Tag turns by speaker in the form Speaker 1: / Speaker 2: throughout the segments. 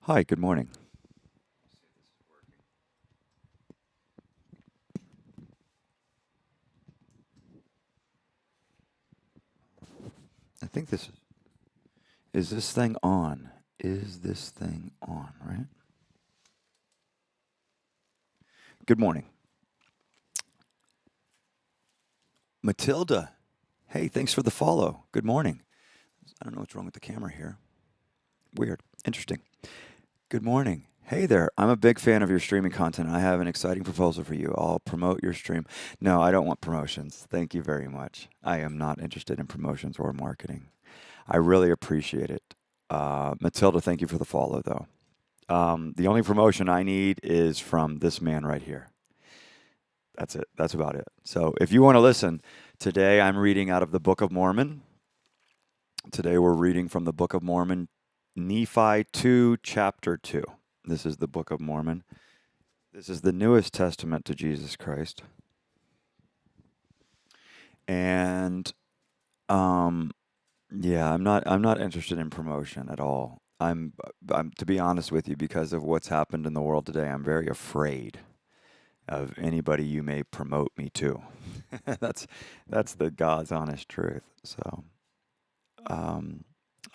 Speaker 1: Hi, good morning. I think this is this thing on. Is this thing on, right? Good morning. Matilda. Hey, thanks for the follow. Good morning. I don't know what's wrong with the camera here. Weird. Interesting. Good morning. Hey there. I'm a big fan of your streaming content. I have an exciting proposal for you. I'll promote your stream. No, I don't want promotions. Thank you very much. I am not interested in promotions or marketing. I really appreciate it. Matilda, thank you for the follow, though. The only promotion I need is from this man right here. That's it. That's about it. So if you want to listen, today I'm reading out of the Book of Mormon. Today we're reading from the Book of Mormon, Nephi 2, chapter 2. This is the Book of Mormon. This is the newest testament to Jesus Christ. And yeah, I'm not interested in promotion at all. I'm to be honest with you, because of what's happened in the world today, I'm very afraid of anybody you may promote me to. that's that's the God's honest truth. So, um,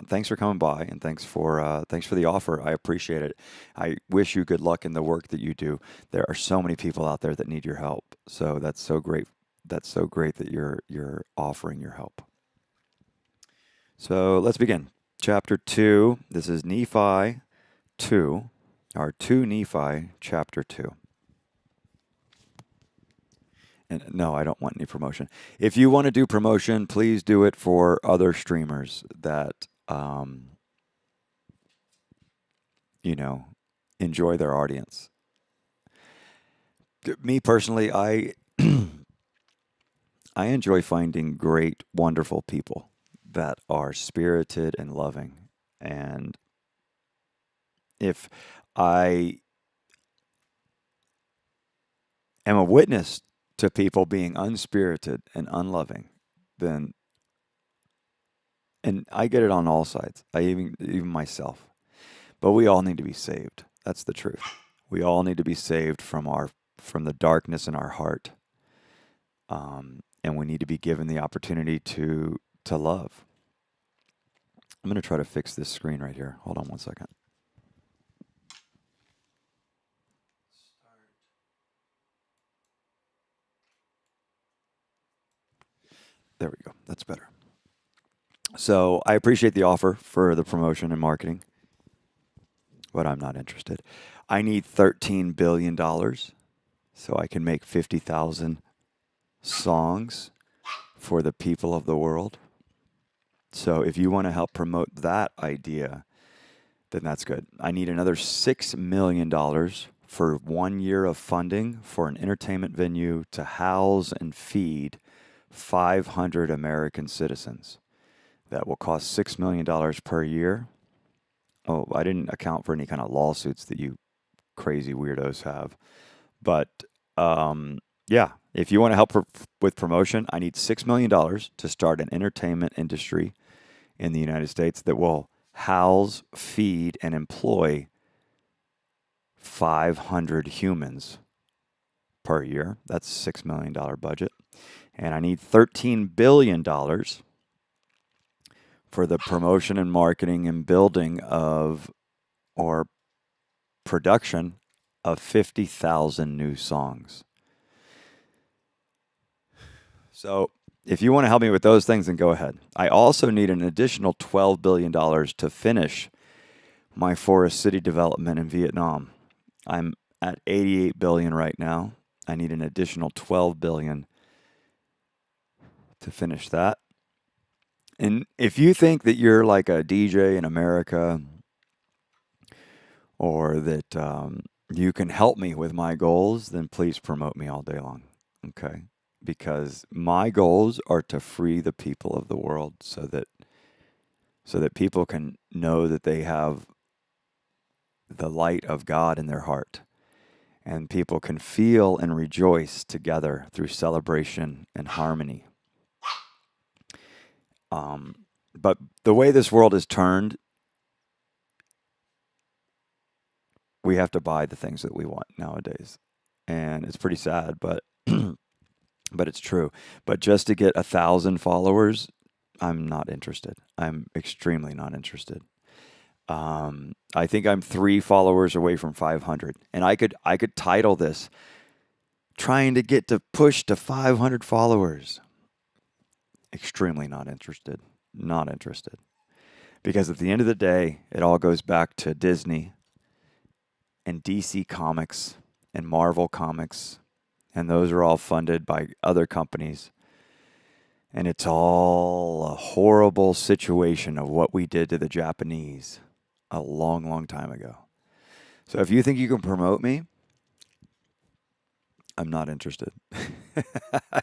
Speaker 1: thanks for coming by, and thanks for the offer. I appreciate it. I wish you good luck in the work that you do. There are so many people out there that need your help. So that's so great. That's so great that you're offering your help. So let's begin. Chapter 2. This is Nephi 2, or 2 Nephi, chapter 2. And no, I don't want any promotion. If you want to do promotion, please do it for other streamers that, you know, enjoy their audience. Me personally, I enjoy finding great, wonderful people that are spirited and loving. And if I am a witness to people being unspirited and unloving, then and I get it on all sides. I even myself. But we all need to be saved. That's the truth. We all need to be saved from the darkness in our heart, and we need to be given the opportunity to love. I'm going to try to fix this screen right here. Hold on one second. There we go. That's better. So I appreciate the offer for the promotion and marketing, but I'm not interested. I need $13 billion so I can make 50,000 songs for the people of the world. So if you want to help promote that idea, then that's good. I need another $6 million for 1 year of funding for an entertainment venue to house and feed 500 American citizens. That will cost $6 million per year. Oh, I didn't account for any kind of lawsuits that you crazy weirdos have. But yeah, if you want to help with promotion, I need $6 million to start an entertainment industry in the United States that will house, feed, and employ 500 humans per year. That's a $6 million budget. And I need $13 billion for the promotion and marketing and building of, or production of 50,000 new songs. So if you want to help me with those things, then go ahead. I also need an additional $12 billion to finish my forest city development in Vietnam. I'm at 88 billion right now. I need an additional 12 billion to finish that. And if you think that you're like a DJ in America, or that you can help me with my goals, then please promote me all day long. Okay? Because my goals are to free the people of the world so that people can know that they have the light of God in their heart, and people can feel and rejoice together through celebration and harmony. But the way this world is turned, we have to buy the things that we want nowadays. And it's pretty sad, but but it's true. But just to get 1,000 followers, I'm not interested. I'm extremely not interested. I think I'm 3 followers away from 500, and I could title this "Trying to get to push to 500 followers." Extremely not interested. Not interested. Because at the end of the day, it all goes back to Disney and DC Comics and Marvel Comics, and those are all funded by other companies. And it's all a horrible situation of what we did to the Japanese a long, long time ago. So if you think you can promote me, I'm not interested.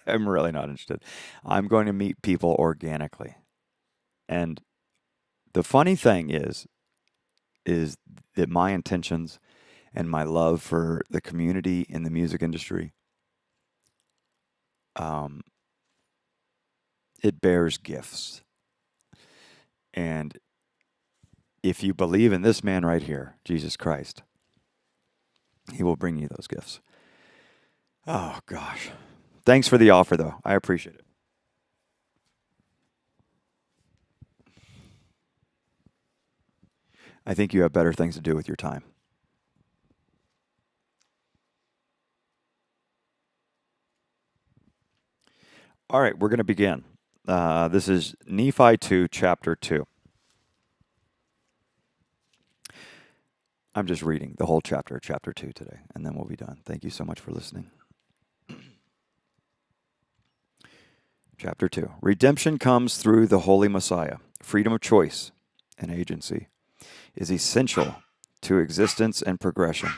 Speaker 1: I'm really not interested. I'm going to meet people organically. And the funny thing is that my intentions and my love for the community in the music industry, um, it bears gifts. And if you believe in this man right here, Jesus Christ, he will bring you those gifts. Oh, gosh. Thanks for the offer, though. I appreciate it. I think you have better things to do with your time. All right, we're going to begin. This is Nephi 2, chapter 2. I'm just reading the whole chapter, chapter 2 today, and then we'll be done. Thank you so much for listening. Chapter 2. Redemption comes through the Holy Messiah. Freedom of choice and agency is essential to existence and progression.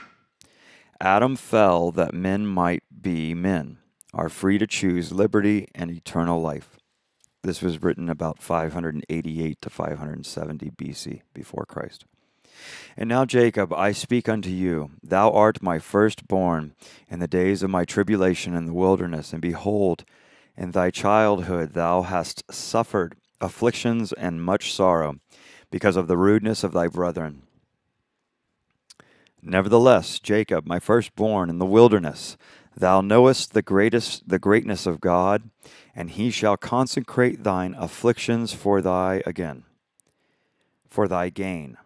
Speaker 1: Adam fell that men might be men, are free to choose liberty and eternal life. This was written about 588 to 570 BC, before Christ. And now, Jacob, I speak unto you. Thou art my firstborn in the days of my tribulation in the wilderness. And behold, in thy childhood thou hast suffered afflictions and much sorrow, because of the rudeness of thy brethren. Nevertheless, Jacob, my firstborn in the wilderness, thou knowest the greatness of God, and he shall consecrate thine afflictions for thy gain.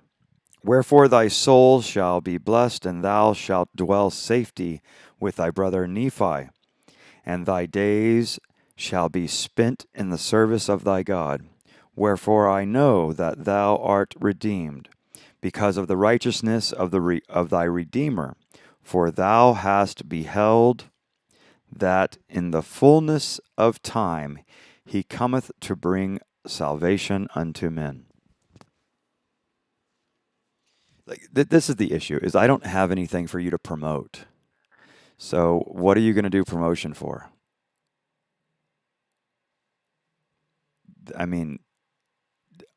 Speaker 1: Wherefore thy soul shall be blessed, and thou shalt dwell safety with thy brother Nephi, and thy days shall be spent in the service of thy God. Wherefore I know that thou art redeemed, because of the righteousness of thy Redeemer. For thou hast beheld that in the fullness of time he cometh to bring salvation unto men. This is the issue, is I don't have anything for you to promote. So what are you going to do promotion for? I mean,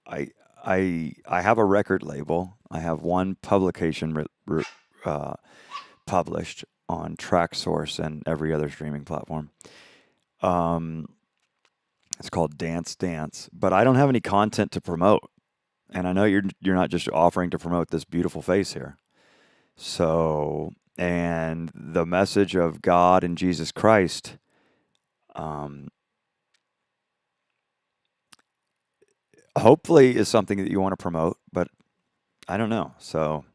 Speaker 1: I I have a record label. I have one publication published on TrackSource and every other streaming platform. Um, it's called Dance Dance, but I don't have any content to promote. And I know you're not just offering to promote this beautiful face here. So, and the message of God and Jesus Christ, um, hopefully is something that you want to promote, but I don't know. So,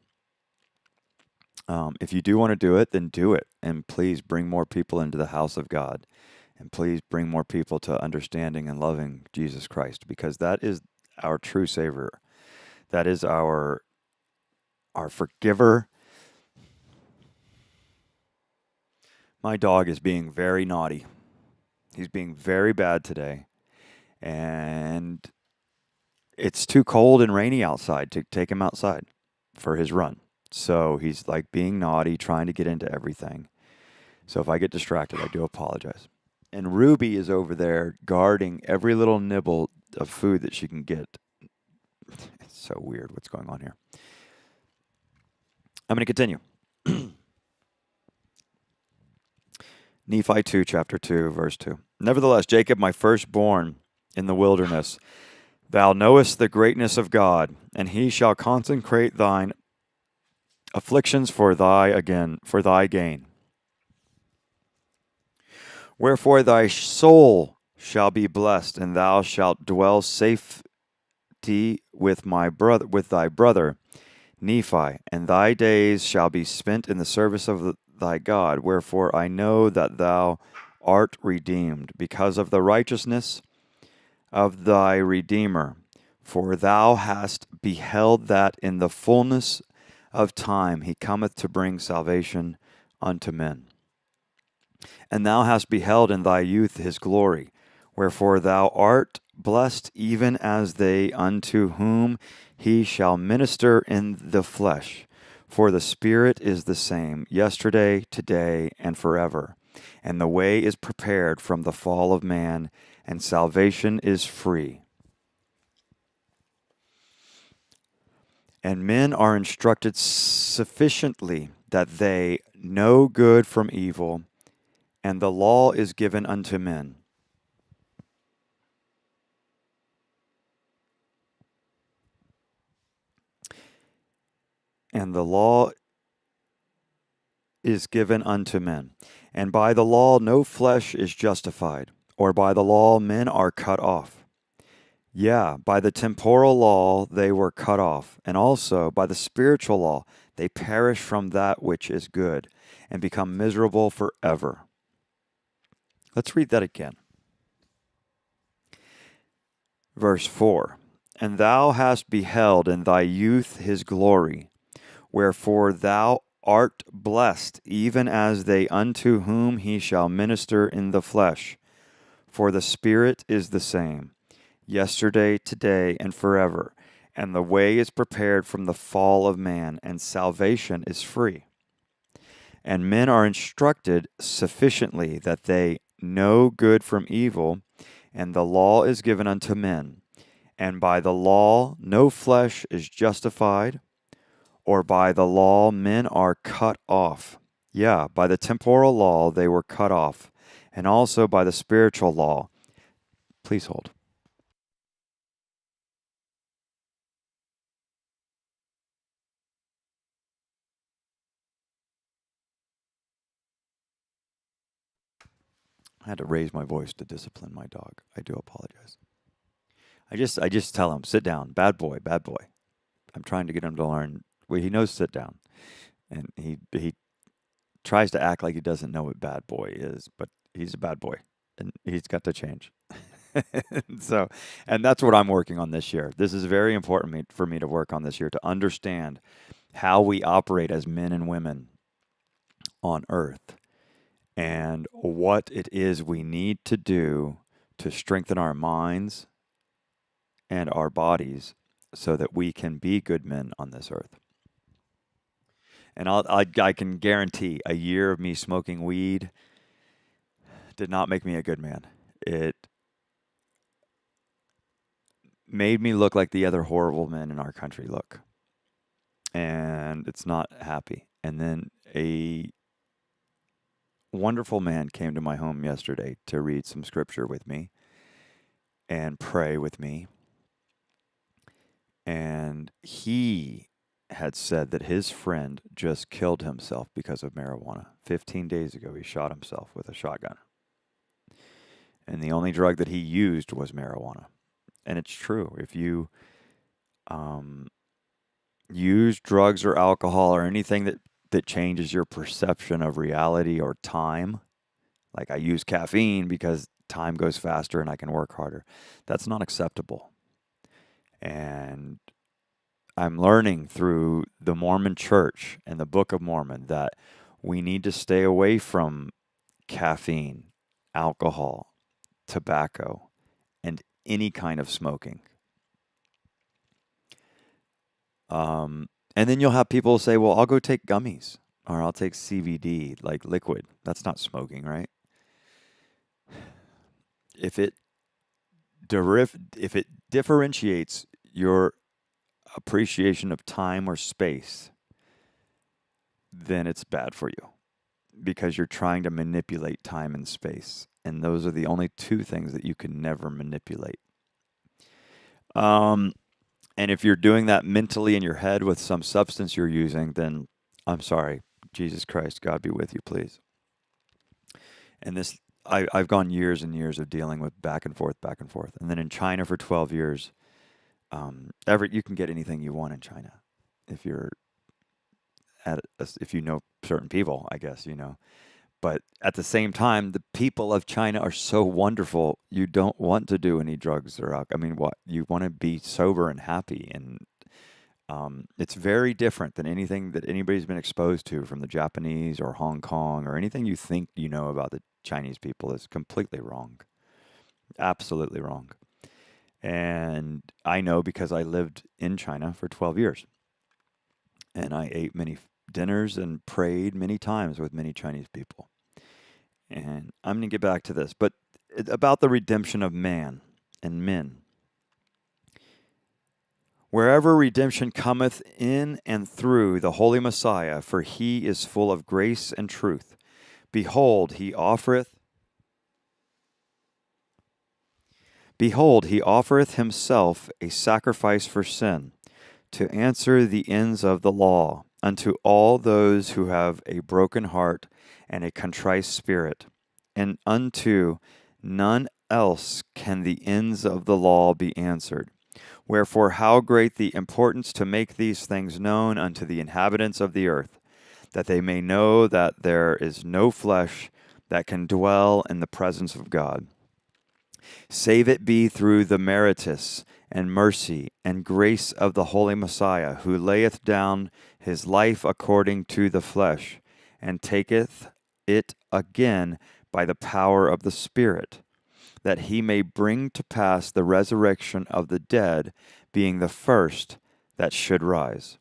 Speaker 1: if you do want to do it, then do it. And please bring more people into the house of God. And please bring more people to understanding and loving Jesus Christ, because that is our true Savior. That is our forgiver. My dog is being very naughty. He's being very bad today. And it's too cold and rainy outside to take him outside for his run. So he's like being naughty, trying to get into everything. So if I get distracted, I do apologize. And Ruby is over there guarding every little nibble of food that she can get. It's so weird what's going on here. I'm going to continue. Nephi 2, chapter 2, verse 2. Nevertheless, Jacob, my firstborn in the wilderness, thou knowest the greatness of God, and he shall consecrate thine afflictions for thy gain. Wherefore thy soul shall be blessed, and thou shalt dwell safety with thy brother Nephi, and thy days shall be spent in the service of thy God. Wherefore I know that thou art redeemed, because of the righteousness of thy Redeemer. For thou hast beheld that in the fullness of time he cometh to bring salvation unto men. And thou hast beheld in thy youth his glory. Wherefore thou art blessed, even as they unto whom he shall minister in the flesh. For the Spirit is the same, yesterday, today, and forever. And the way is prepared from the fall of man, and salvation is free. And men are instructed sufficiently that they know good from evil, and the law is given unto men. And the law is given unto men. And by the law no flesh is justified, or by the law men are cut off. Yeah, by the temporal law they were cut off, and also by the spiritual law they perish from that which is good, and become miserable forever. Let's read that again. Verse 4. And thou hast beheld in thy youth his glory, wherefore thou art blessed, even as they unto whom he shall minister in the flesh. For the Spirit is the same, yesterday, today, and forever. And the way is prepared from the fall of man, and salvation is free. And men are instructed sufficiently that they know good from evil, and the law is given unto men. And by the law no flesh is justified, or by the law men are cut off. Yeah, by the temporal law they were cut off, and also by the spiritual law. Please hold. I had to raise my voice to discipline my dog. I do apologize. I just tell him, sit down, bad boy, bad boy. I'm trying to get him to learn. Well, he knows sit down, and he tries to act like he doesn't know what bad boy is, but he's a bad boy, and he's got to change. So, and that's what I'm working on this year. This is very important for me to work on this year, to understand how we operate as men and women on earth, and what it is we need to do to strengthen our minds and our bodies so that we can be good men on this earth. And I can guarantee a year of me smoking weed did not make me a good man. It made me look like the other horrible men in our country look. And it's not happy. And then a wonderful man came to my home yesterday to read some scripture with me and pray with me. And he had said that his friend just killed himself because of marijuana. 15 days ago, he shot himself with a shotgun. And the only drug that he used was marijuana. And it's true. If you use drugs or alcohol or anything that changes your perception of reality or time, like I use caffeine because time goes faster and I can work harder, that's not acceptable. And I'm learning through the Mormon Church and the Book of Mormon that we need to stay away from caffeine, alcohol, tobacco, and any kind of smoking. And then you'll have people say, well, I'll go take gummies or I'll take CBD, like liquid. That's not smoking, right? If it differentiates your appreciation of time or space, then it's bad for you because you're trying to manipulate time and space. And those are the only two things that you can never manipulate. And if you're doing that mentally in your head with some substance you're using, then I'm sorry. Jesus Christ, God be with you, please. And this, I've gone years and years of dealing with back and forth, back and forth. And then in China for 12 years, you can get anything you want in China if you're if you know certain people, I guess, you know. But at the same time, the people of China are so wonderful. You don't want to do any drugs or alcohol. I mean, what you want to be sober and happy, and it's very different than anything that anybody's been exposed to from the Japanese or Hong Kong or anything you think you know about the Chinese people is completely wrong, absolutely wrong. And I know because I lived in China for 12 years, and I ate many dinners and prayed many times with many Chinese people. And I'm going to get back to this, but about the redemption of man and men. Wherever redemption cometh in and through the Holy Messiah, for he is full of grace and truth. Behold, he offereth himself a sacrifice for sin, to answer the ends of the law, unto all those who have a broken heart and a contrite spirit, and unto none else can the ends of the law be answered. Wherefore, how great the importance to make these things known unto the inhabitants of the earth, that they may know that there is no flesh that can dwell in the presence of God, save it be through the meritus and mercy and grace of the Holy Messiah, who layeth down his life according to the flesh, and taketh it again by the power of the Spirit, that he may bring to pass the resurrection of the dead, being the first that should rise.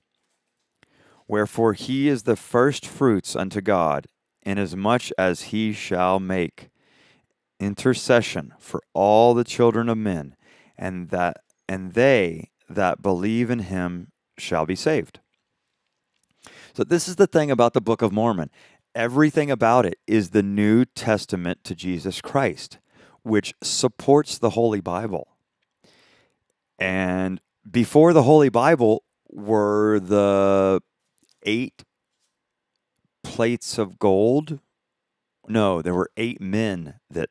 Speaker 1: Wherefore he is the first fruits unto God, inasmuch as he shall make intercession for all the children of men, and they that believe in him shall be saved. So this is the thing about the Book of Mormon. Everything about it is the New Testament to Jesus Christ, which supports the Holy Bible. And before the Holy Bible were the 8 plates of gold. No, there were 8 men that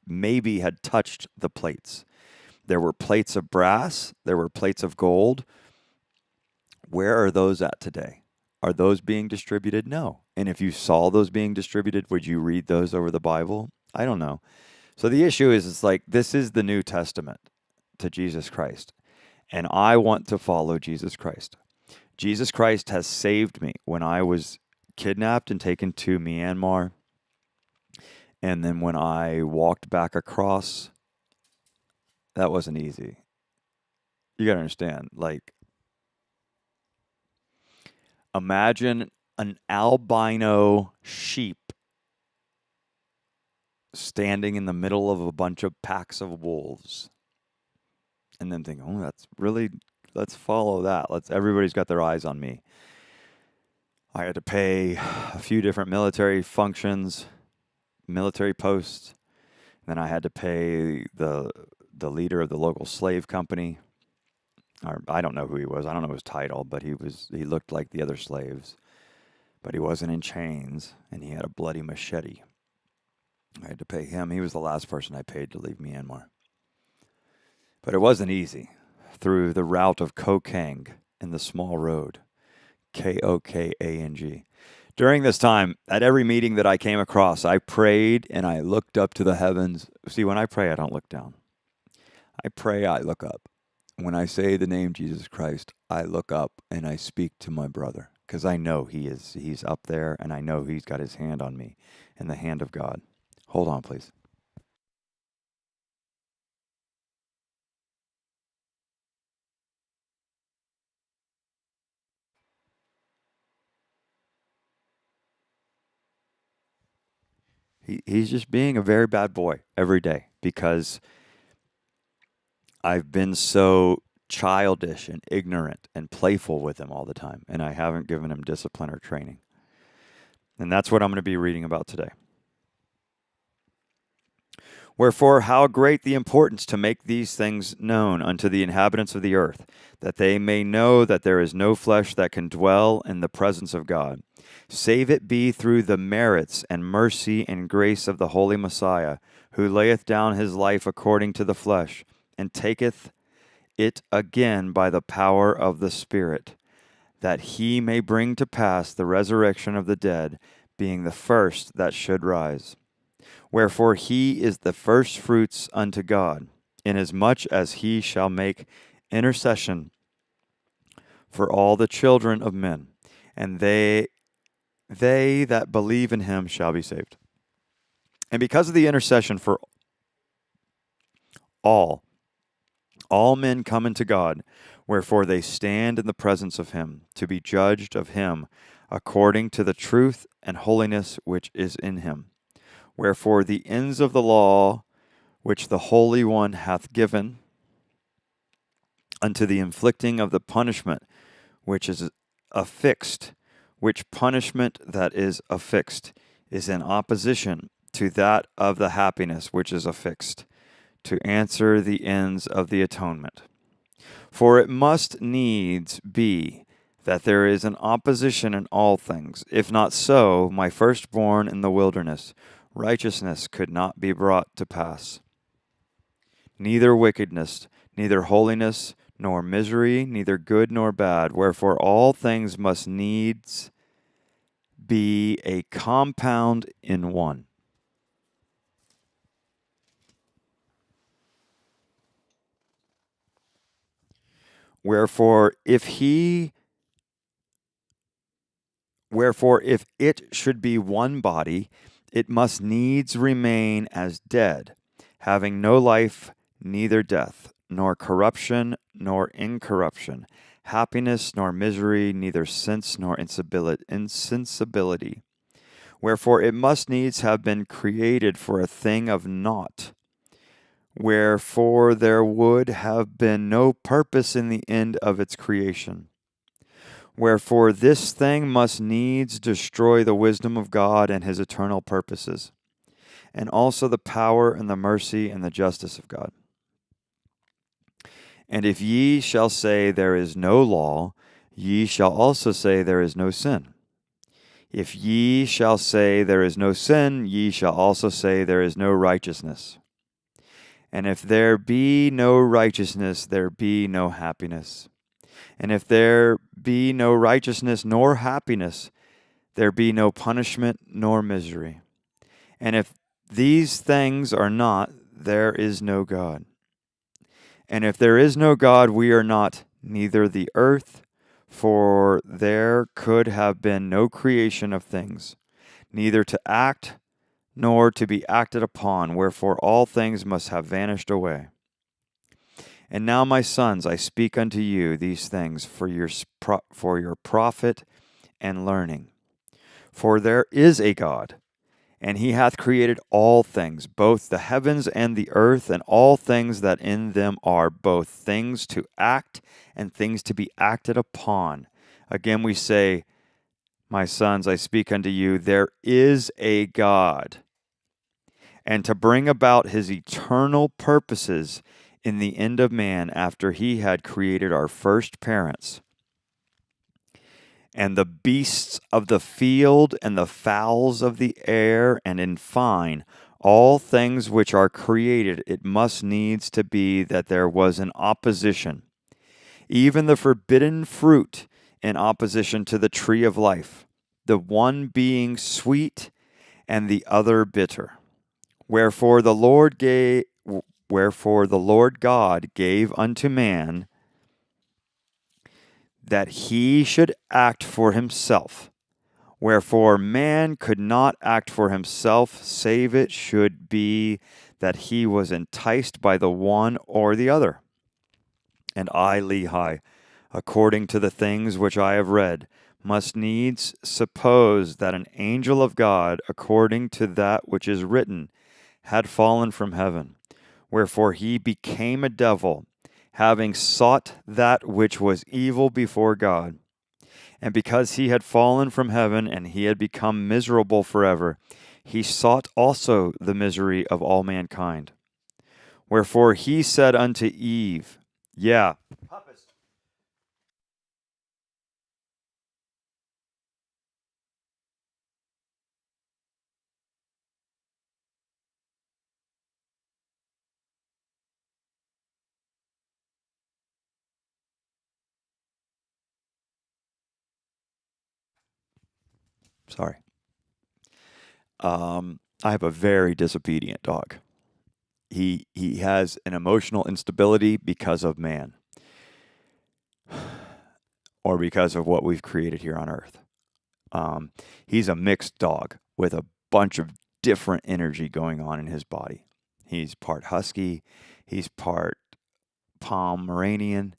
Speaker 1: maybe had touched the plates. There were plates of brass, there were plates of gold. Where are those at today? Are those being distributed? No. And if you saw those being distributed, would you read those over the Bible? I don't know. So the issue is, it's like, this is the New Testament to Jesus Christ. And I want to follow Jesus Christ. Jesus Christ has saved me when I was kidnapped and taken to Myanmar. And then when I walked back across, that wasn't easy. You got to understand, like, imagine an albino sheep standing in the middle of a bunch of packs of wolves. And then think, oh, that's really, let's follow that. Everybody's got their eyes on me. I had to pay a few different military functions, military posts. Then I had to pay the leader of the local slave company. Or I don't know who he was. I don't know his title, but he looked like the other slaves. But he wasn't in chains, and he had a bloody machete. I had to pay him. He was the last person I paid to leave Myanmar. But it wasn't easy. Through the route of Kokang and the small road, Kokang. During this time, at every meeting that I came across, I prayed and I looked up to the heavens. See, when I pray, I don't look down. I pray, I look up. When I say the name Jesus Christ, I look up and I speak to my brother, because I know he's up there, and I know he's got his hand on me and the hand of God. Hold on, please. He's just being a very bad boy every day, because I've been so childish and ignorant and playful with him all the time, and I haven't given him discipline or training. And that's what I'm going to be reading about today. Wherefore, how great the importance to make these things known unto the inhabitants of the earth, that they may know that there is no flesh that can dwell in the presence of God, save it be through the merits and mercy and grace of the Holy Messiah, who layeth down his life according to the flesh, and taketh it again by the power of the Spirit, that he may bring to pass the resurrection of the dead, being the first that should rise. Wherefore he is the firstfruits unto God, inasmuch as he shall make intercession for all the children of men, and they that believe in him shall be saved. And because of the intercession for all men come unto God, wherefore they stand in the presence of him, to be judged of him according to the truth and holiness which is in him. Wherefore the ends of the law which the Holy One hath given unto the inflicting of the punishment which is affixed, which punishment that is affixed is in opposition to that of the happiness which is affixed, to answer the ends of the atonement. For it must needs be that there is an opposition in all things. If not so, my firstborn in the wilderness, righteousness could not be brought to pass. Neither wickedness, neither holiness, nor misery, neither good nor bad. Wherefore all things must needs be a compound in one. Wherefore if it should be one body, it must needs remain as dead, having no life, neither death, nor corruption, nor incorruption, happiness, nor misery, neither sense, nor insensibility. Wherefore it must needs have been created for a thing of naught. Wherefore there would have been no purpose in the end of its creation. Wherefore this thing must needs destroy the wisdom of God and his eternal purposes, and also the power and the mercy and the justice of God. And if ye shall say there is no law, ye shall also say there is no sin. If ye shall say there is no sin, ye shall also say there is no righteousness. And if there be no righteousness, there be no happiness. And if there be no righteousness nor happiness, there be no punishment nor misery. And if these things are not, there is no God. And if there is no God, we are not, neither the earth, for there could have been no creation of things, neither to act nor to be acted upon, wherefore all things must have vanished away. And now, my sons, I speak unto you these things for your profit and learning. For there is a God, and he hath created all things, both the heavens and the earth, and all things that in them are, both things to act and things to be acted upon. Again we say, my sons, I speak unto you, there is a God, and to bring about his eternal purposes in the end of man, after he had created our first parents, and the beasts of the field, and the fowls of the air, and in fine, all things which are created, it must needs to be that there was an opposition, even the forbidden fruit in opposition to the tree of life, the one being sweet and the other bitter. Wherefore the Lord God gave unto man that he should act for himself. Wherefore man could not act for himself, save it should be that he was enticed by the one or the other. And I, Lehi, according to the things which I have read, must needs suppose that an angel of God, according to that which is written, had fallen from heaven. Wherefore he became a devil, having sought that which was evil before God. And because he had fallen from heaven, and he had become miserable forever, he sought also the misery of all mankind. Wherefore he said unto Eve, yeah. Sorry. I have a very disobedient dog. He has an emotional instability because of man or because of what we've created here on earth. He's a mixed dog with a bunch of different energy going on in his body. He's part husky, he's part Pomeranian.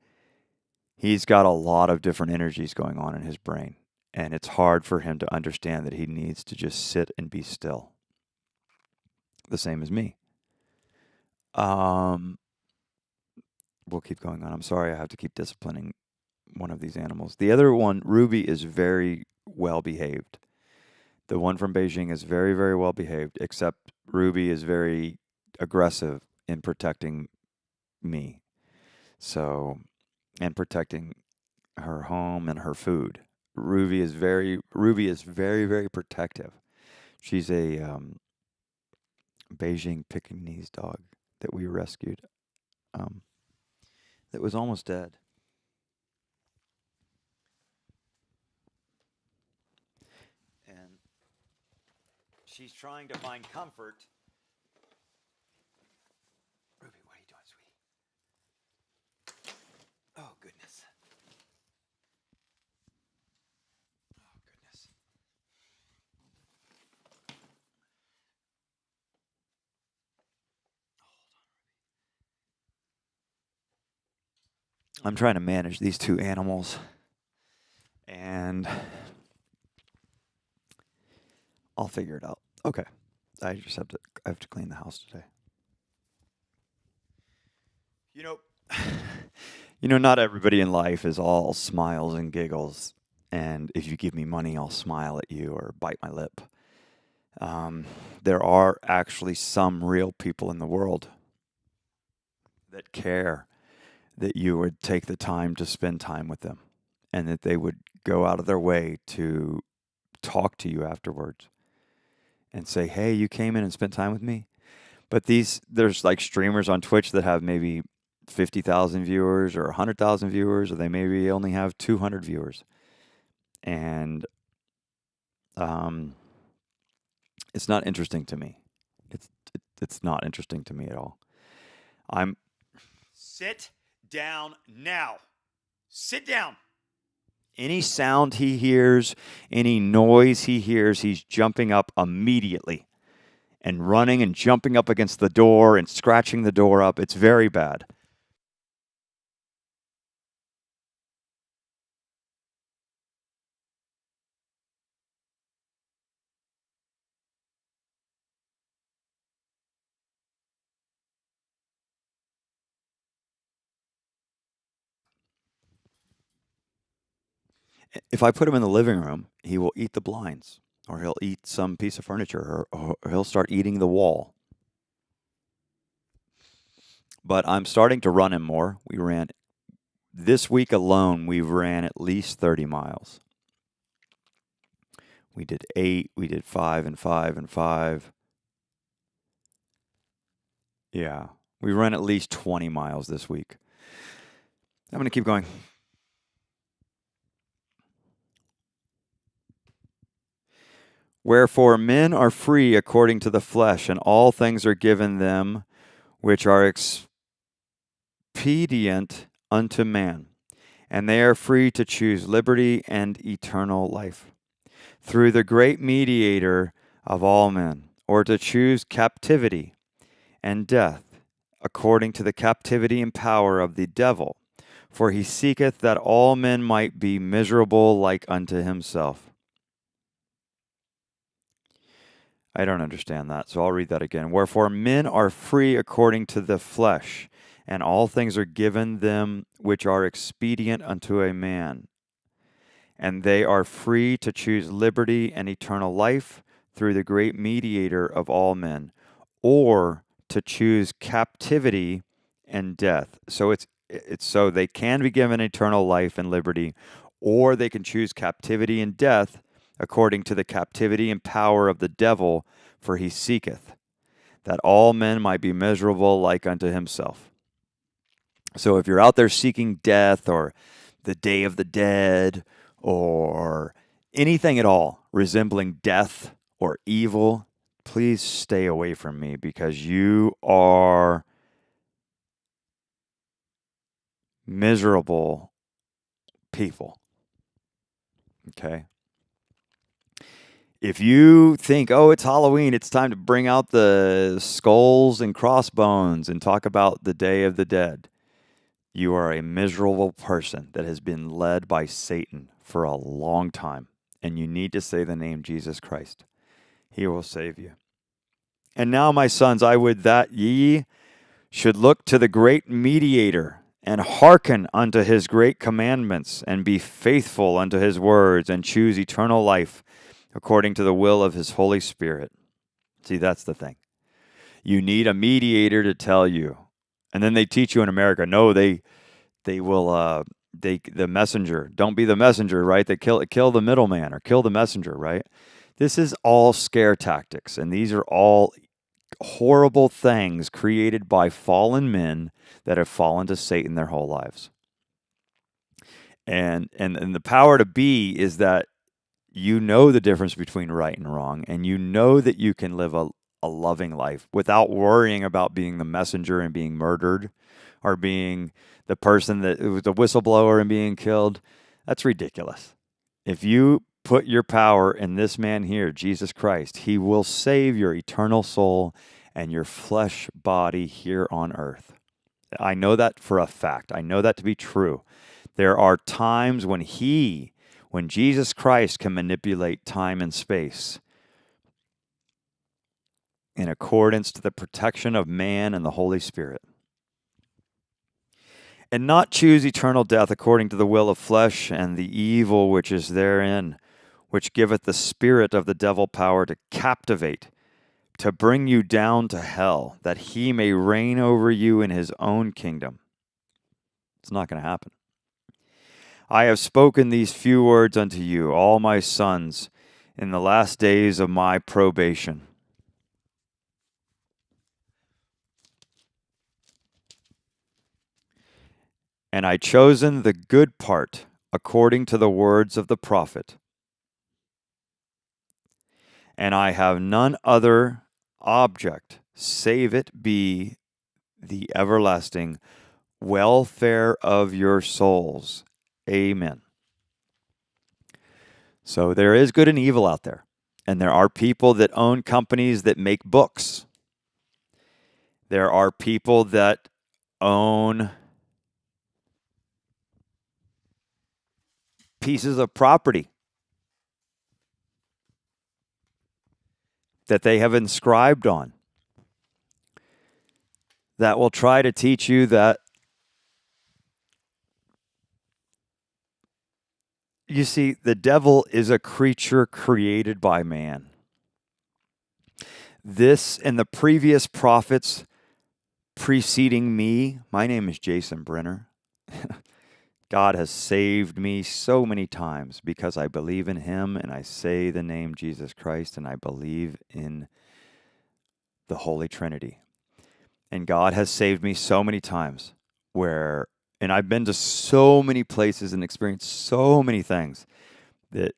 Speaker 1: He's got a lot of different energies going on in his brain, and it's hard for him to understand that he needs to just sit and be still. The same as me. We'll keep going on. I'm sorry I have to keep disciplining one of these animals. The other one, Ruby, is very well behaved. The one from Beijing is very, very well behaved, except Ruby is very aggressive in protecting me. So, and protecting her home and her food. Ruby is very, very protective. She's a Beijing Pekingese dog that we rescued. That was almost dead. And she's trying to find comfort. Ruby, what are you doing, sweetie? Oh, goodness. Oh, goodness. I'm trying to manage these two animals, and I'll figure it out. Okay. I have to clean the house today. You know, not everybody in life is all smiles and giggles. And if you give me money, I'll smile at you or bite my lip. There are actually some real people in the world that care that you would take the time to spend time with them and that they would go out of their way to talk to you afterwards and say, hey, you came in and spent time with me. But there's like streamers on Twitch that have maybe 50,000 viewers or 100,000 viewers, or they maybe only have 200 viewers. And it's not interesting to me. It's not interesting to me at all. Sit down now. Sit down. Any sound he hears, any noise he hears, he's jumping up immediately and running and jumping up against the door and scratching the door up. It's very bad. If I put him in the living room, he will eat the blinds, or he'll eat some piece of furniture, or he'll start eating the wall. But I'm starting to run him more. This week alone, we ran at least 30 miles. We did 8, we did 5 and 5 and 5. Yeah, we ran at least 20 miles this week. I'm going to keep going. Wherefore men are free according to the flesh, and all things are given them which are expedient unto man, and they are free to choose liberty and eternal life through the great mediator of all men, or to choose captivity and death according to the captivity and power of the devil. For he seeketh that all men might be miserable like unto himself. I don't understand that, so I'll read that again. Wherefore men are free according to the flesh, and all things are given them which are expedient unto a man. And they are free to choose liberty and eternal life through the great mediator of all men, or to choose captivity and death. So it's so they can be given eternal life and liberty, or they can choose captivity and death according to the captivity and power of the devil, for he seeketh that all men might be miserable like unto himself. So if you're out there seeking death or the day of the dead or anything at all resembling death or evil, please stay away from me, because you are miserable people. Okay? If you think, oh, it's Halloween, it's time to bring out the skulls and crossbones and talk about the Day of the Dead, you are a miserable person that has been led by Satan for a long time. And you need to say the name Jesus Christ. He will save you. And now, my sons, I would that ye should look to the great mediator, and hearken unto his great commandments, and be faithful unto his words, and choose eternal life according to the will of his Holy Spirit. See, that's the thing. You need a mediator to tell you. And then they teach you in America, no, they will the messenger. Don't be the messenger, right? They kill the middleman or kill the messenger, right? This is all scare tactics, and these are all horrible things created by fallen men that have fallen to Satan their whole lives. And the power to be is that you know the difference between right and wrong, and you know that you can live a loving life without worrying about being the messenger and being murdered, or being the person that was the whistleblower and being killed. That's ridiculous. If you put your power in this man here, Jesus Christ, he will save your eternal soul and your flesh body here on earth. I know that for a fact. I know that to be true. There are times when Jesus Christ can manipulate time and space in accordance to the protection of man and the Holy Spirit, and not choose eternal death according to the will of flesh and the evil which is therein, which giveth the spirit of the devil power to captivate, to bring you down to hell, that he may reign over you in his own kingdom. It's not going to happen. I have spoken these few words unto you, all my sons, in the last days of my probation. And I chosen the good part according to the words of the prophet. And I have none other object, save it be the everlasting welfare of your souls. Amen. So there is good and evil out there. And there are people that own companies that make books. There are people that own pieces of property that they have inscribed on, that will try to teach you that, you see, the devil is a creature created by man. This and the previous prophets preceding me, my name is Jason Brenner. God has saved me so many times because I believe in him and I say the name Jesus Christ and I believe in the Holy Trinity. And God has saved me so many times and I've been to so many places and experienced so many things that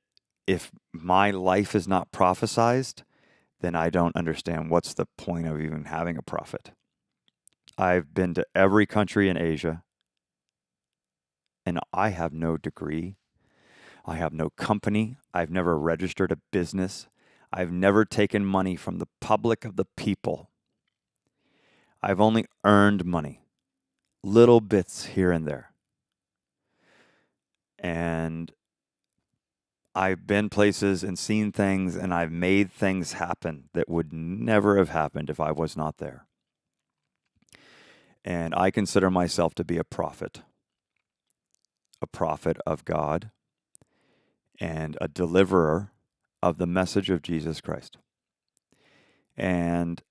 Speaker 1: if my life is not prophesized, then I don't understand what's the point of even having a prophet. I've been to every country in Asia, and I have no degree. I have no company. I've never registered a business. I've never taken money from the public of the people. I've only earned money, little bits here and there. And I've been places and seen things, and I've made things happen that would never have happened if I was not there. And I consider myself to be a prophet of God, and a deliverer of the message of Jesus Christ. And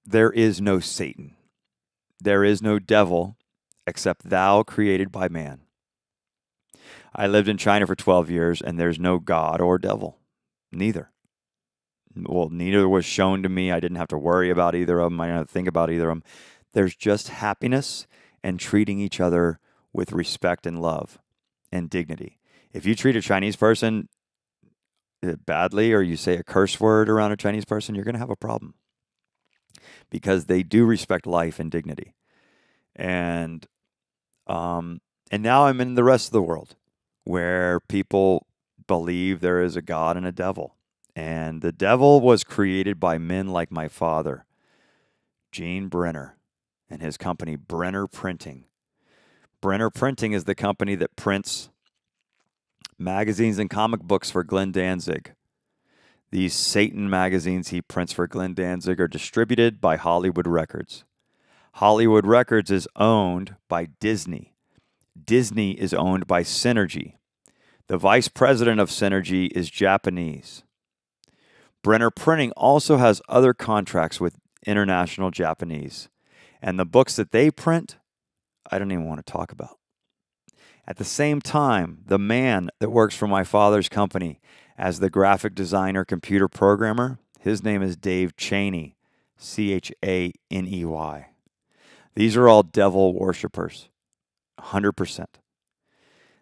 Speaker 1: there is no Satan. There is no devil except thou created by man. I lived in China for 12 years, and there's no God or devil. Neither. Well, neither was shown to me. I didn't have to worry about either of them. I didn't have to think about either of them. There's just happiness and treating each other with respect and love and dignity. If you treat a Chinese person badly or you say a curse word around a Chinese person, you're going to have a problem because they do respect life and dignity. And now I'm in the rest of the world where people believe there is a God and a devil. And the devil was created by men like my father, Gene Brenner, and his company, Brenner Printing. Brenner Printing is the company that prints magazines and comic books for Glenn Danzig. These Satan magazines he prints for Glenn Danzig are distributed by Hollywood Records. Hollywood Records is owned by Disney. Disney is owned by Synergy. The vice president of Synergy is Japanese. Brenner Printing also has other contracts with international Japanese. And the books that they print, I don't even want to talk about. At the same time, the man that works for my father's company as the graphic designer, computer programmer, his name is Dave Chaney, Chaney. These are all devil worshipers, 100%.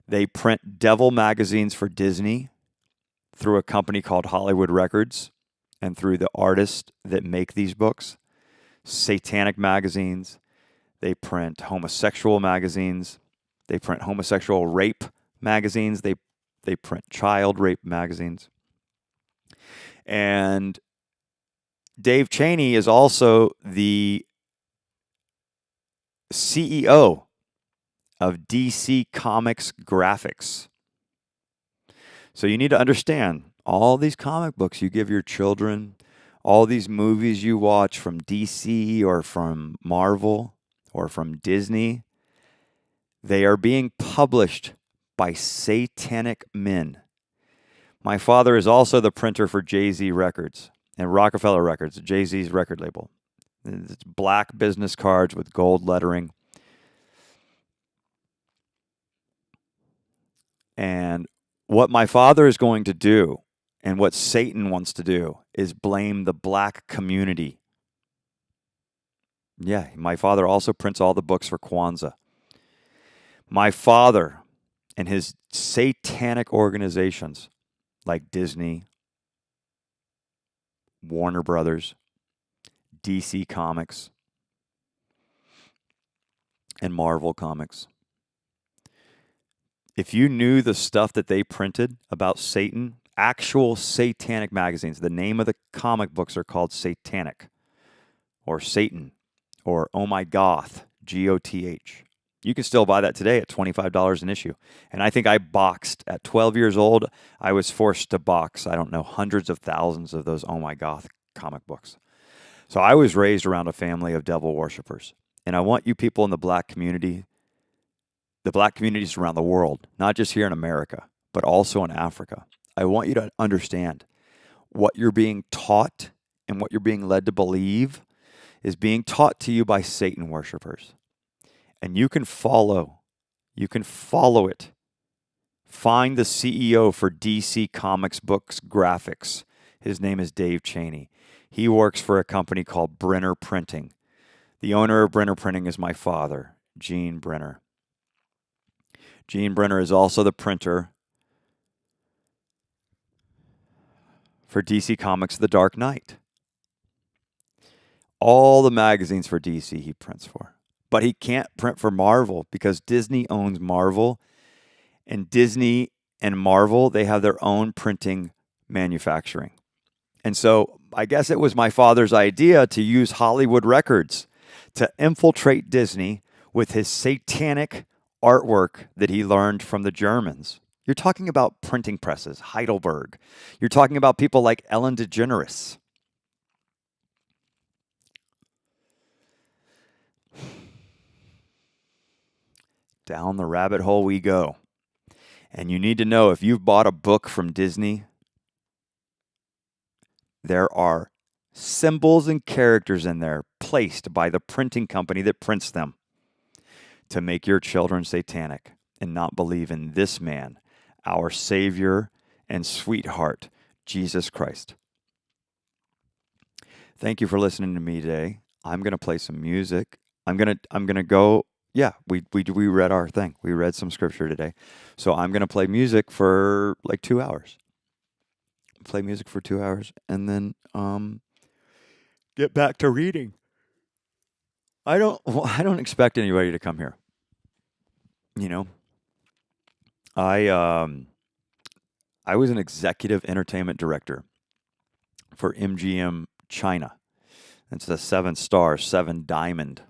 Speaker 1: They print devil magazines for Disney through a company called Hollywood Records and through the artists that make these books. Satanic magazines. They print homosexual magazines. They print homosexual rape magazines. They print child rape magazines. And Dave Chaney is also the CEO of DC Comics Graphics. So you need to understand all these comic books you give your children, all these movies you watch from DC or from Marvel or from Disney, they are being published by satanic men. My father is also the printer for Jay-Z Records and Rockefeller Records, Jay-Z's record label. It's black business cards with gold lettering. And what my father is going to do and what Satan wants to do is blame the black community. Yeah, my father also prints all the books for Kwanzaa. My father and his satanic organizations like Disney, Warner Brothers, DC Comics, and Marvel Comics. If you knew the stuff that they printed about Satan, actual satanic magazines, the name of the comic books are called Satanic or Satan or Oh My Goth, Goth. You can still buy that today at $25 an issue. And I think I boxed at 12 years old. I was forced to box, I don't know, hundreds of thousands of those Oh My Goth comic books. So I was raised around a family of devil worshipers. And I want you people in the black communities around the world, not just here in America, but also in Africa. I want you to understand what you're being taught and what you're being led to believe is being taught to you by Satan worshipers. And you can follow it. Find the CEO for DC Comics Books Graphics. His name is Dave Chaney. He works for a company called Brenner Printing. The owner of Brenner Printing is my father, Gene Brenner. Gene Brenner is also the printer for DC Comics The Dark Knight. All the magazines for DC he prints for. But he can't print for Marvel because Disney owns Marvel. And Disney and Marvel, they have their own printing manufacturing. And so I guess it was my father's idea to use Hollywood Records to infiltrate Disney with his satanic artwork that he learned from the Germans. You're talking about printing presses, Heidelberg. You're talking about people like Ellen DeGeneres. Down the rabbit hole we go. And you need to know, if you've bought a book from Disney, there are symbols and characters in there placed by the printing company that prints them to make your children satanic and not believe in this man, our Savior and sweetheart, Jesus Christ. Thank you for listening to me today. I'm going to play some music. I'm going to go. Yeah, we read our thing. We read some scripture today. So I'm going to play music for like 2 hours. Play music for 2 hours and then get back to reading. I don't expect anybody to come here. You know, I was an executive entertainment director for MGM China. It's the 7-star, 7-diamond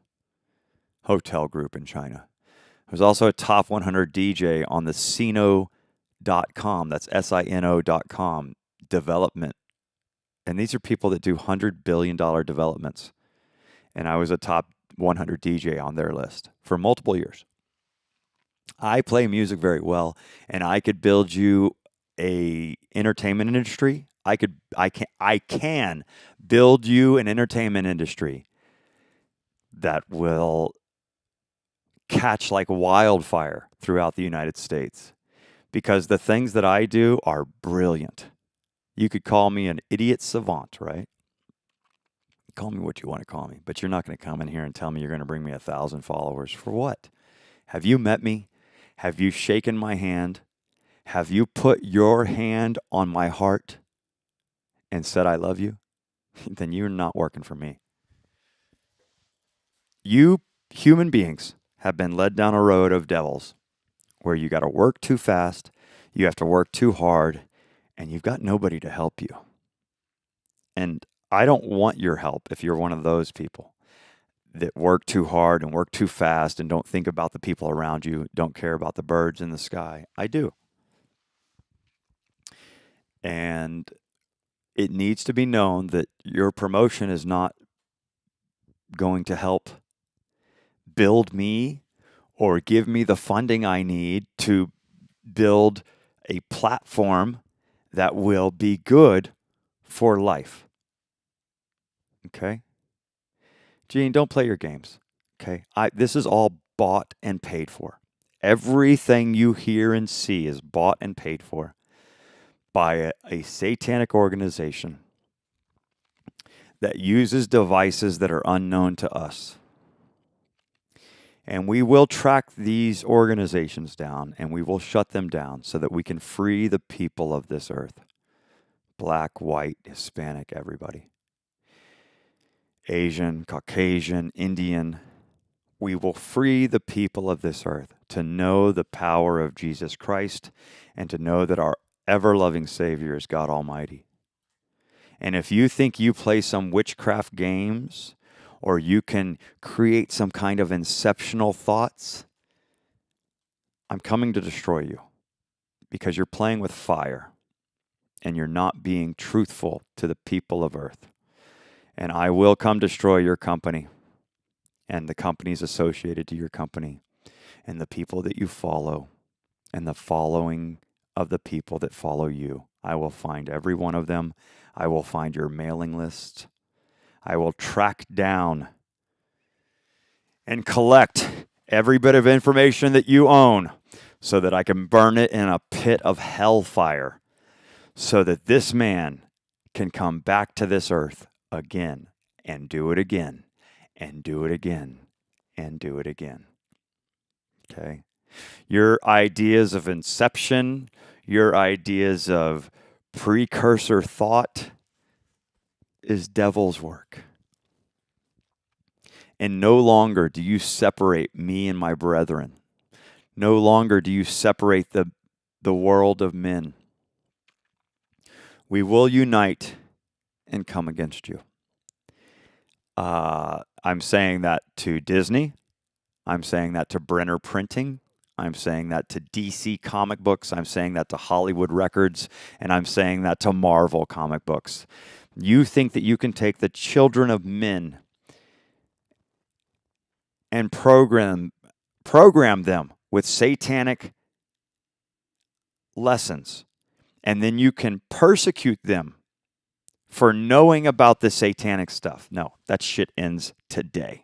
Speaker 1: hotel group in China. I was also a top 100 DJ on the Sino.com, that's Sino.com, development. And these are people that do $100 billion developments. And I was a top 100 DJ on their list for multiple years. I play music very well, and I could build you a entertainment industry. I can build you an entertainment industry that will catch like wildfire throughout the United States, because the things that I do are brilliant. You could call me an idiot savant, right? Call me what you want to call me, but you're not going to come in here and tell me you're going to bring me 1,000 followers. For what? Have you met me? Have you shaken my hand? Have you put your hand on my heart and said, I love you? Then you're not working for me. You human beings have been led down a road of devils where you got to work too fast, you have to work too hard, and you've got nobody to help you. And I don't want your help if you're one of those people that work too hard and work too fast and don't think about the people around you, don't care about the birds in the sky. I do. And it needs to be known that your promotion is not going to help build me or give me the funding I need to build a platform that will be good for life. Okay? Gene, don't play your games. Okay? This is all bought and paid for. Everything you hear and see is bought and paid for by a satanic organization that uses devices that are unknown to us. And we will track these organizations down and we will shut them down so that we can free the people of this earth. Black, white, Hispanic, everybody. Asian, Caucasian, Indian. We will free the people of this earth to know the power of Jesus Christ and to know that our ever-loving Savior is God Almighty. And if you think you play some witchcraft games or you can create some kind of inceptional thoughts, I'm coming to destroy you because you're playing with fire and you're not being truthful to the people of earth. And I will come destroy your company and the companies associated to your company and the people that you follow and the following of the people that follow you. I will find every one of them. I will find your mailing list. I will track down and collect every bit of information that you own so that I can burn it in a pit of hellfire so that this man can come back to this earth again and do it again and do it again and do it again. Okay? Your ideas of inception, your ideas of precursor thought is devil's work. And no longer do you separate me and my brethren. No longer do you separate the world of men. We will unite and come against you. I'm saying that to Disney. I'm saying that to Brenner Printing. I'm saying that to DC Comic Books. I'm saying that to Hollywood Records. And I'm saying that to Marvel Comic Books. You think that you can take the children of men and program them with satanic lessons, and then you can persecute them for knowing about the satanic stuff. No, that shit ends today.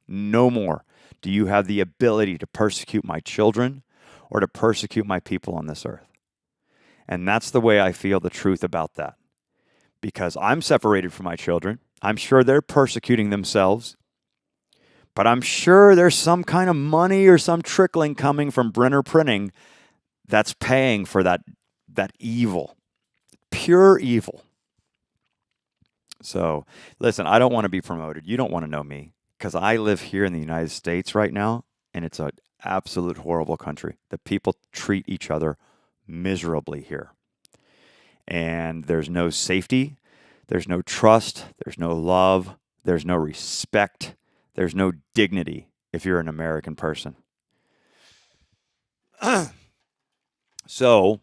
Speaker 1: No more do you have the ability to persecute my children or to persecute my people on this earth. And that's the way I feel the truth about that. Because I'm separated from my children. I'm sure they're persecuting themselves. But I'm sure there's some kind of money or some trickling coming from Brenner Printing that's paying for that evil. Pure evil. So, listen, I don't want to be promoted. You don't want to know me because I live here in the United States right now, and it's an absolute horrible country. The people treat each other miserably here. And there's no safety, there's no trust, there's no love, there's no respect, there's no dignity if you're an American person. So,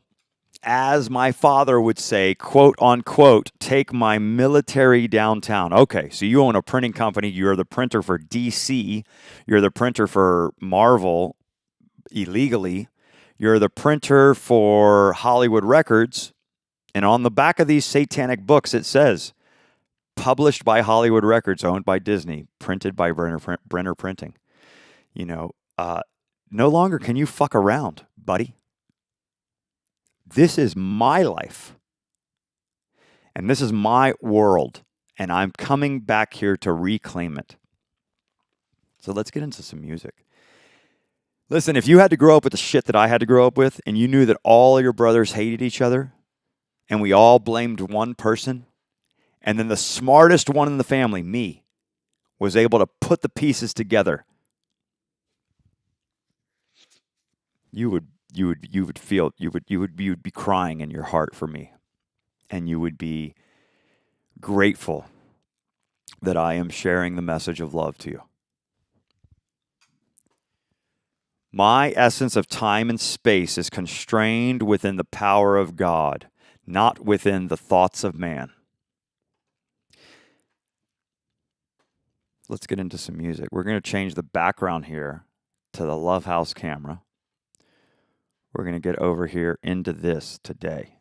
Speaker 1: as my father would say, quote unquote, take my military downtown. Okay, so you own a printing company. You're the printer for DC. You're the printer for Marvel illegally. You're the printer for Hollywood Records. And on the back of these satanic books, it says, published by Hollywood Records, owned by Disney, printed by Brenner Printing. No longer can you fuck around, buddy. This is my life. And this is my world. And I'm coming back here to reclaim it. So let's get into some music. Listen, if you had to grow up with the shit that I had to grow up with, and you knew that all your brothers hated each other, and we all blamed one person, and then the smartest one in the family, me, was able to put the pieces together, you would be crying in your heart for me, and you would be grateful that I am sharing the message of love to you. My essence of time and space is constrained within the power of God, not within the thoughts of man. Let's get into some music. We're going to change the background here to the Love House camera. We're going to get over here into this today.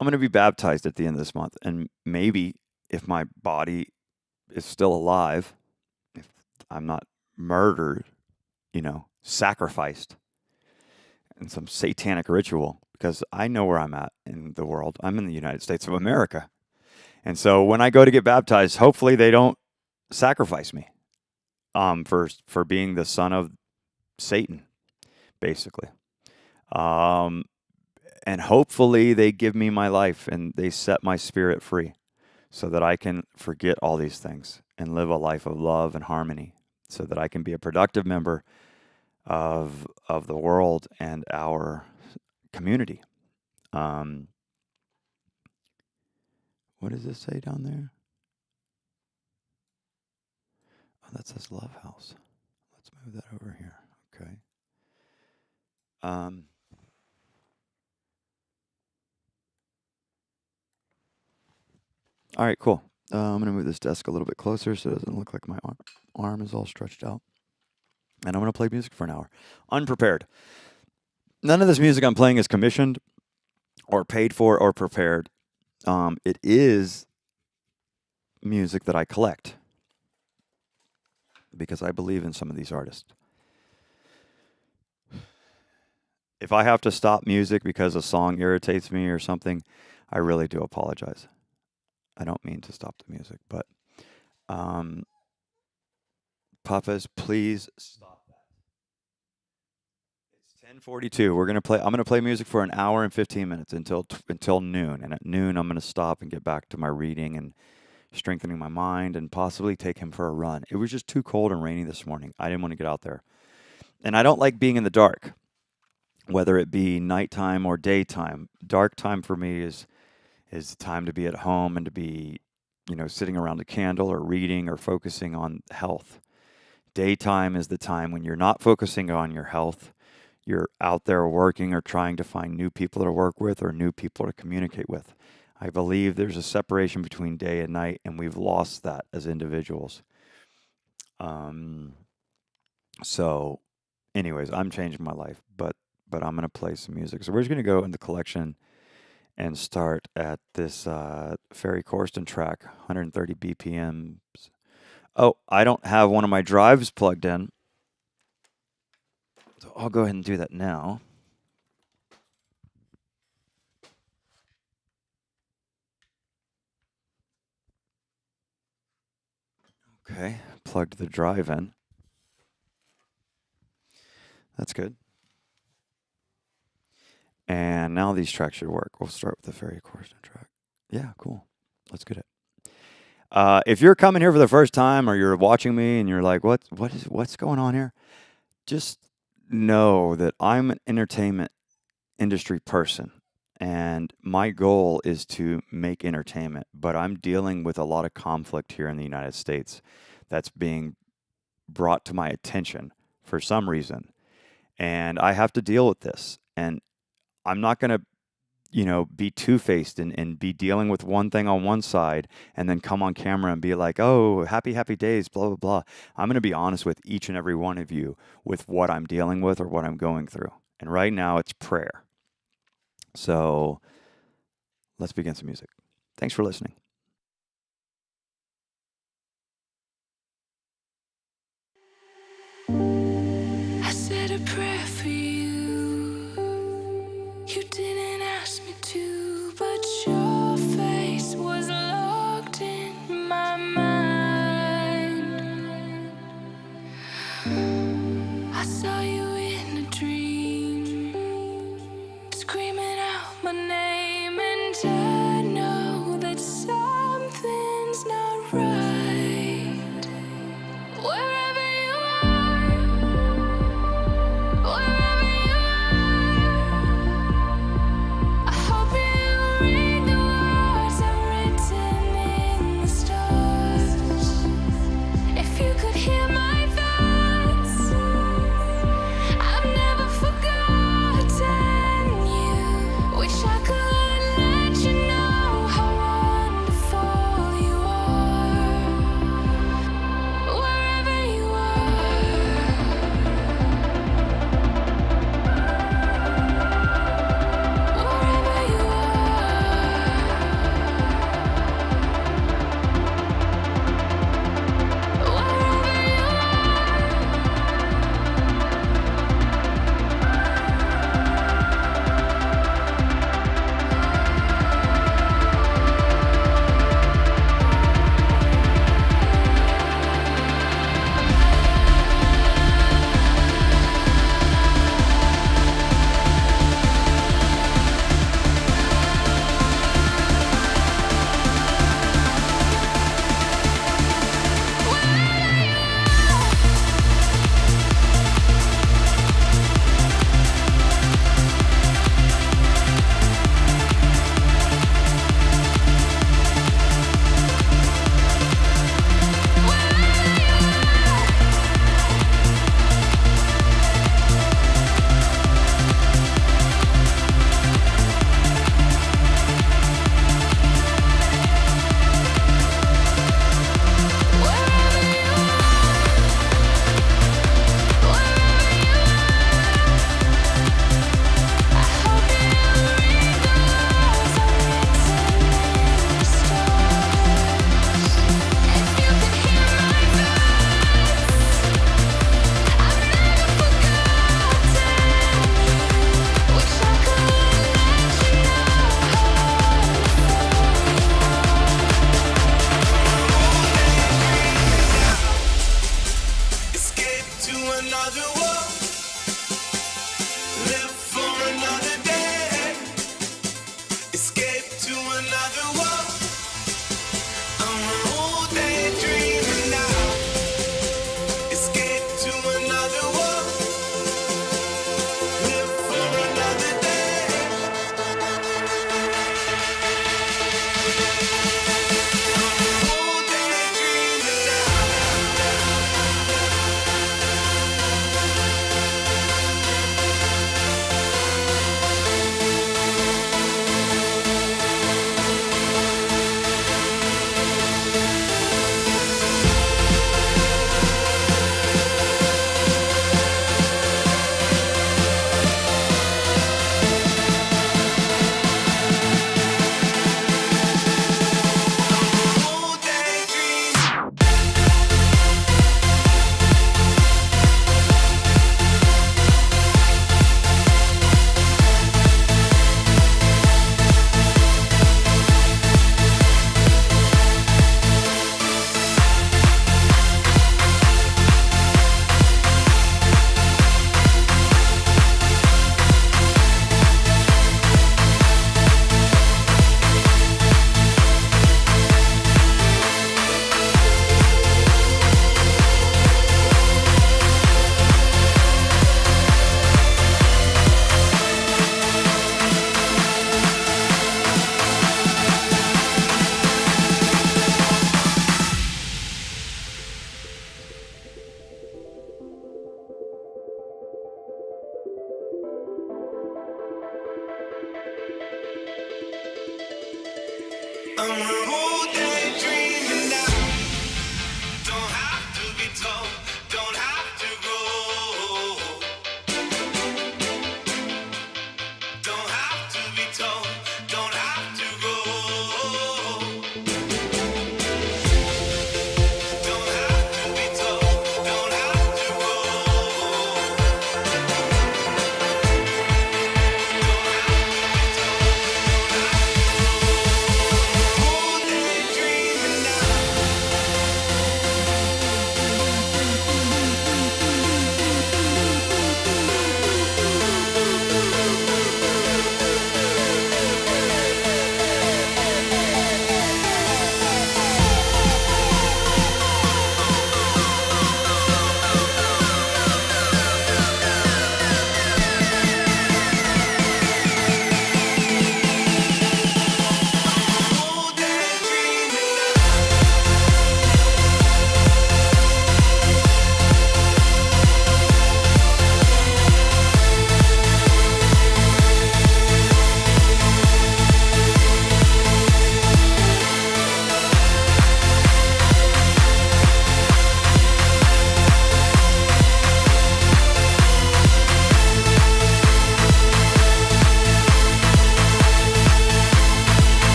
Speaker 1: I'm going to be baptized at the end of this month, and maybe if my body is still alive, if I'm not murdered, sacrificed in some satanic ritual, because I know where I'm at in the world. I'm in the United States of America. And so when I go to get baptized, hopefully they don't sacrifice me for being the son of Satan, basically. And hopefully they give me my life and they set my spirit free so that I can forget all these things and live a life of love and harmony so that I can be a productive member of the world and our community. What does this say down there? Oh, that says Love House. Let's move that over here. Okay. All right, cool. I'm going to move this desk a little bit closer so it doesn't look like my arm is all stretched out. And I'm going to play music for an hour. Unprepared. None of this music I'm playing is commissioned or paid for or prepared. It is music that I collect because I believe in some of these artists. If I have to stop music because a song irritates me or something, I really do apologize. I don't mean to stop the music, but Papas, please stop that. It's 10:42. I'm gonna play music for an hour and 15 minutes until noon, and at noon I'm gonna stop and get back to my reading and strengthening my mind and possibly take him for a run. It was just too cold and rainy this morning. I didn't want to get out there, and I don't like being in the dark, whether it be nighttime or daytime. Dark time for me is time to be at home and to be, sitting around a candle or reading or focusing on health. Daytime is the time when you're not focusing on your health. You're out there working or trying to find new people to work with or new people to communicate with. I believe there's a separation between day and night, and we've lost that as individuals. Um, so, anyways, I'm changing my life, but I'm gonna play some music. So we're just gonna go in the collection and start at this Ferry Corsten track, 130 BPMs. Oh, I don't have one of my drives plugged in, so I'll go ahead and do that now. Okay, plugged the drive in. That's good. And now these tracks should work. We'll start with the Ferry Corsten track. Yeah, cool. Let's get it. If you're coming here for the first time or you're watching me and you're like, what's going on here? Just know that I'm an entertainment industry person and my goal is to make entertainment, but I'm dealing with a lot of conflict here in the United States that's being brought to my attention for some reason. And I have to deal with this. And I'm not going to, be two-faced and be dealing with one thing on one side and then come on camera and be like, oh, happy, happy days, blah, blah, blah. I'm going to be honest with each and every one of you with what I'm dealing with or what I'm going through. And right now it's prayer. So let's begin some music. Thanks for listening.
Speaker 2: I said a prayer for you. You didn't ask me to, but your face was locked in my mind. I saw you in a dream, screaming out my name, and I know that something's not right. Wherever you are, wherever you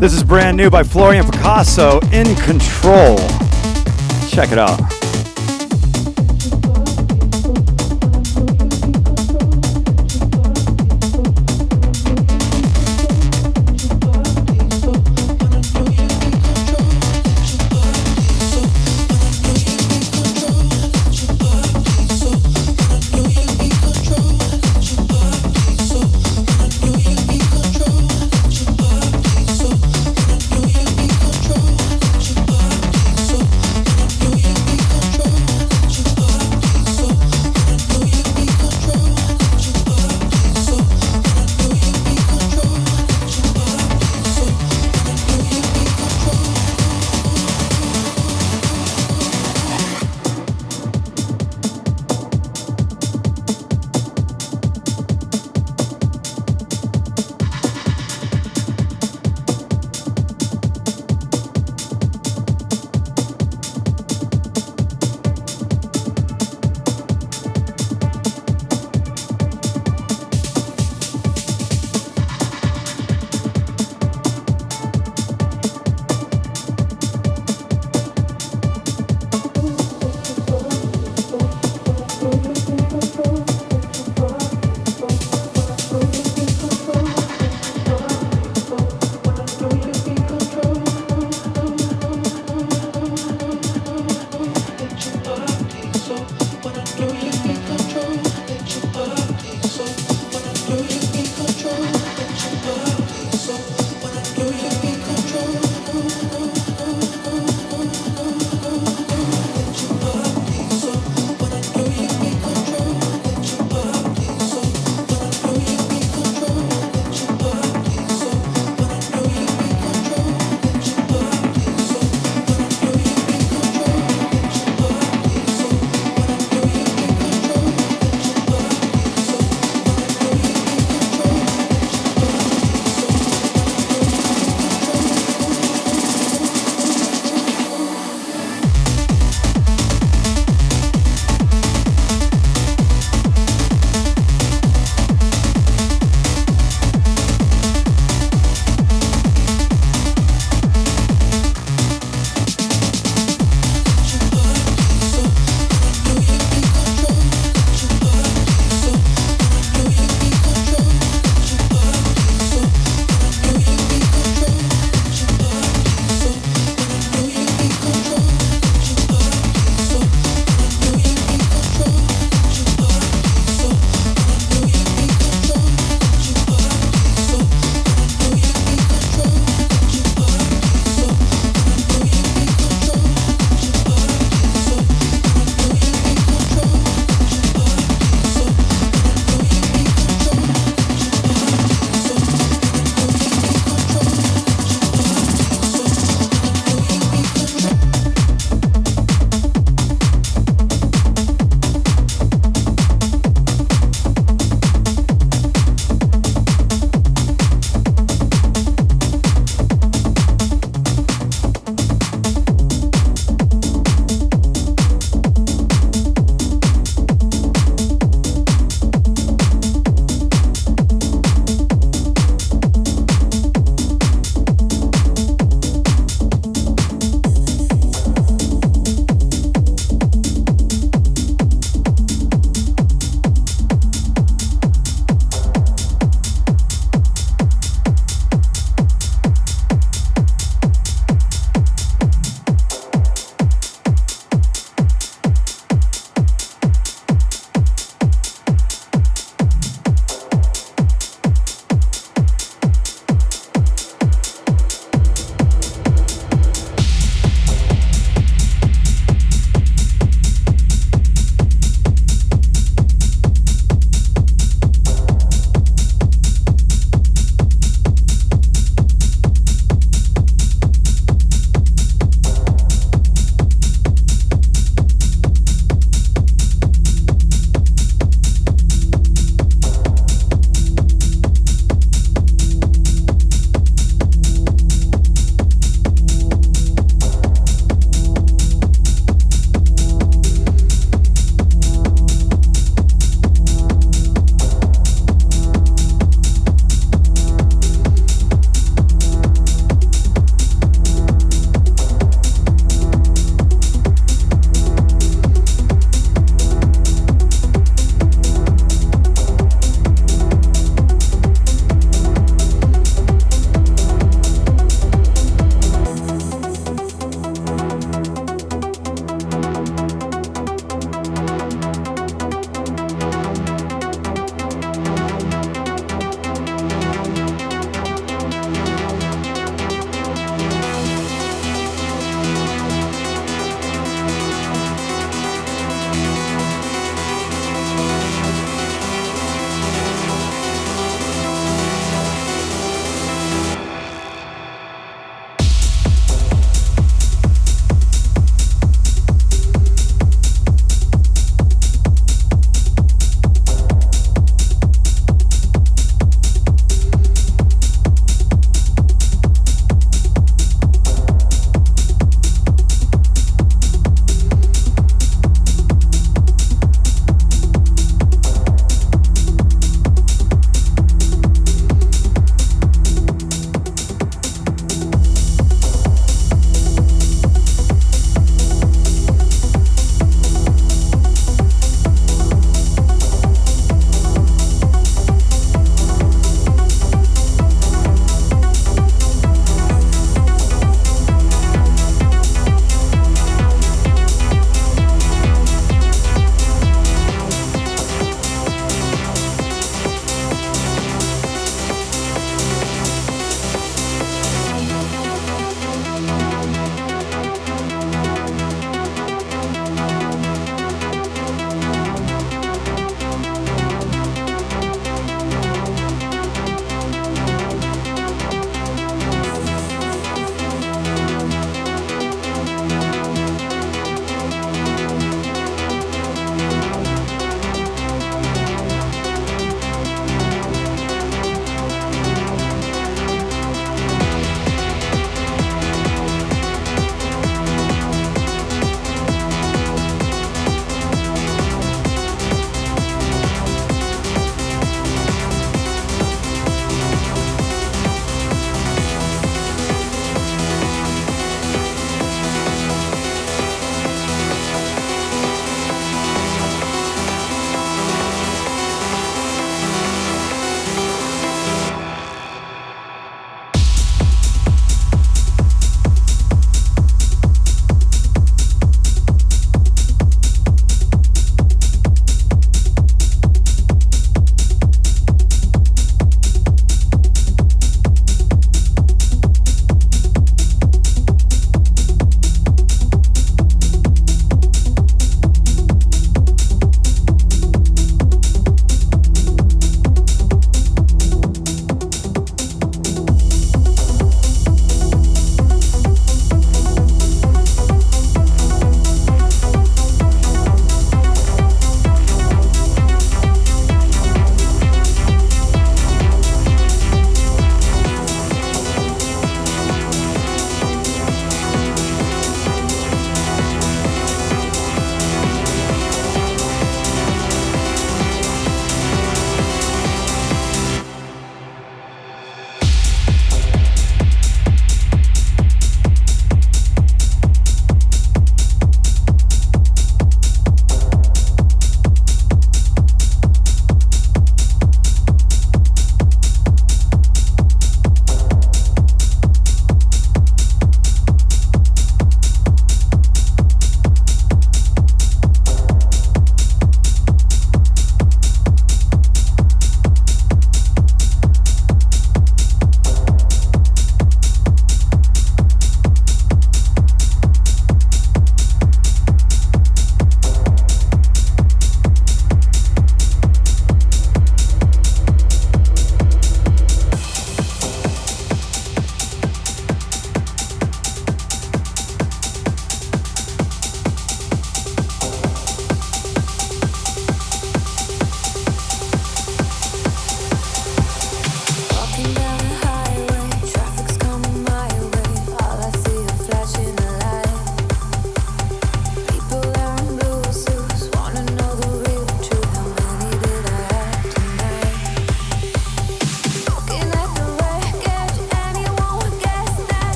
Speaker 1: This is brand new by Florian Picasso, In Control. Check it out.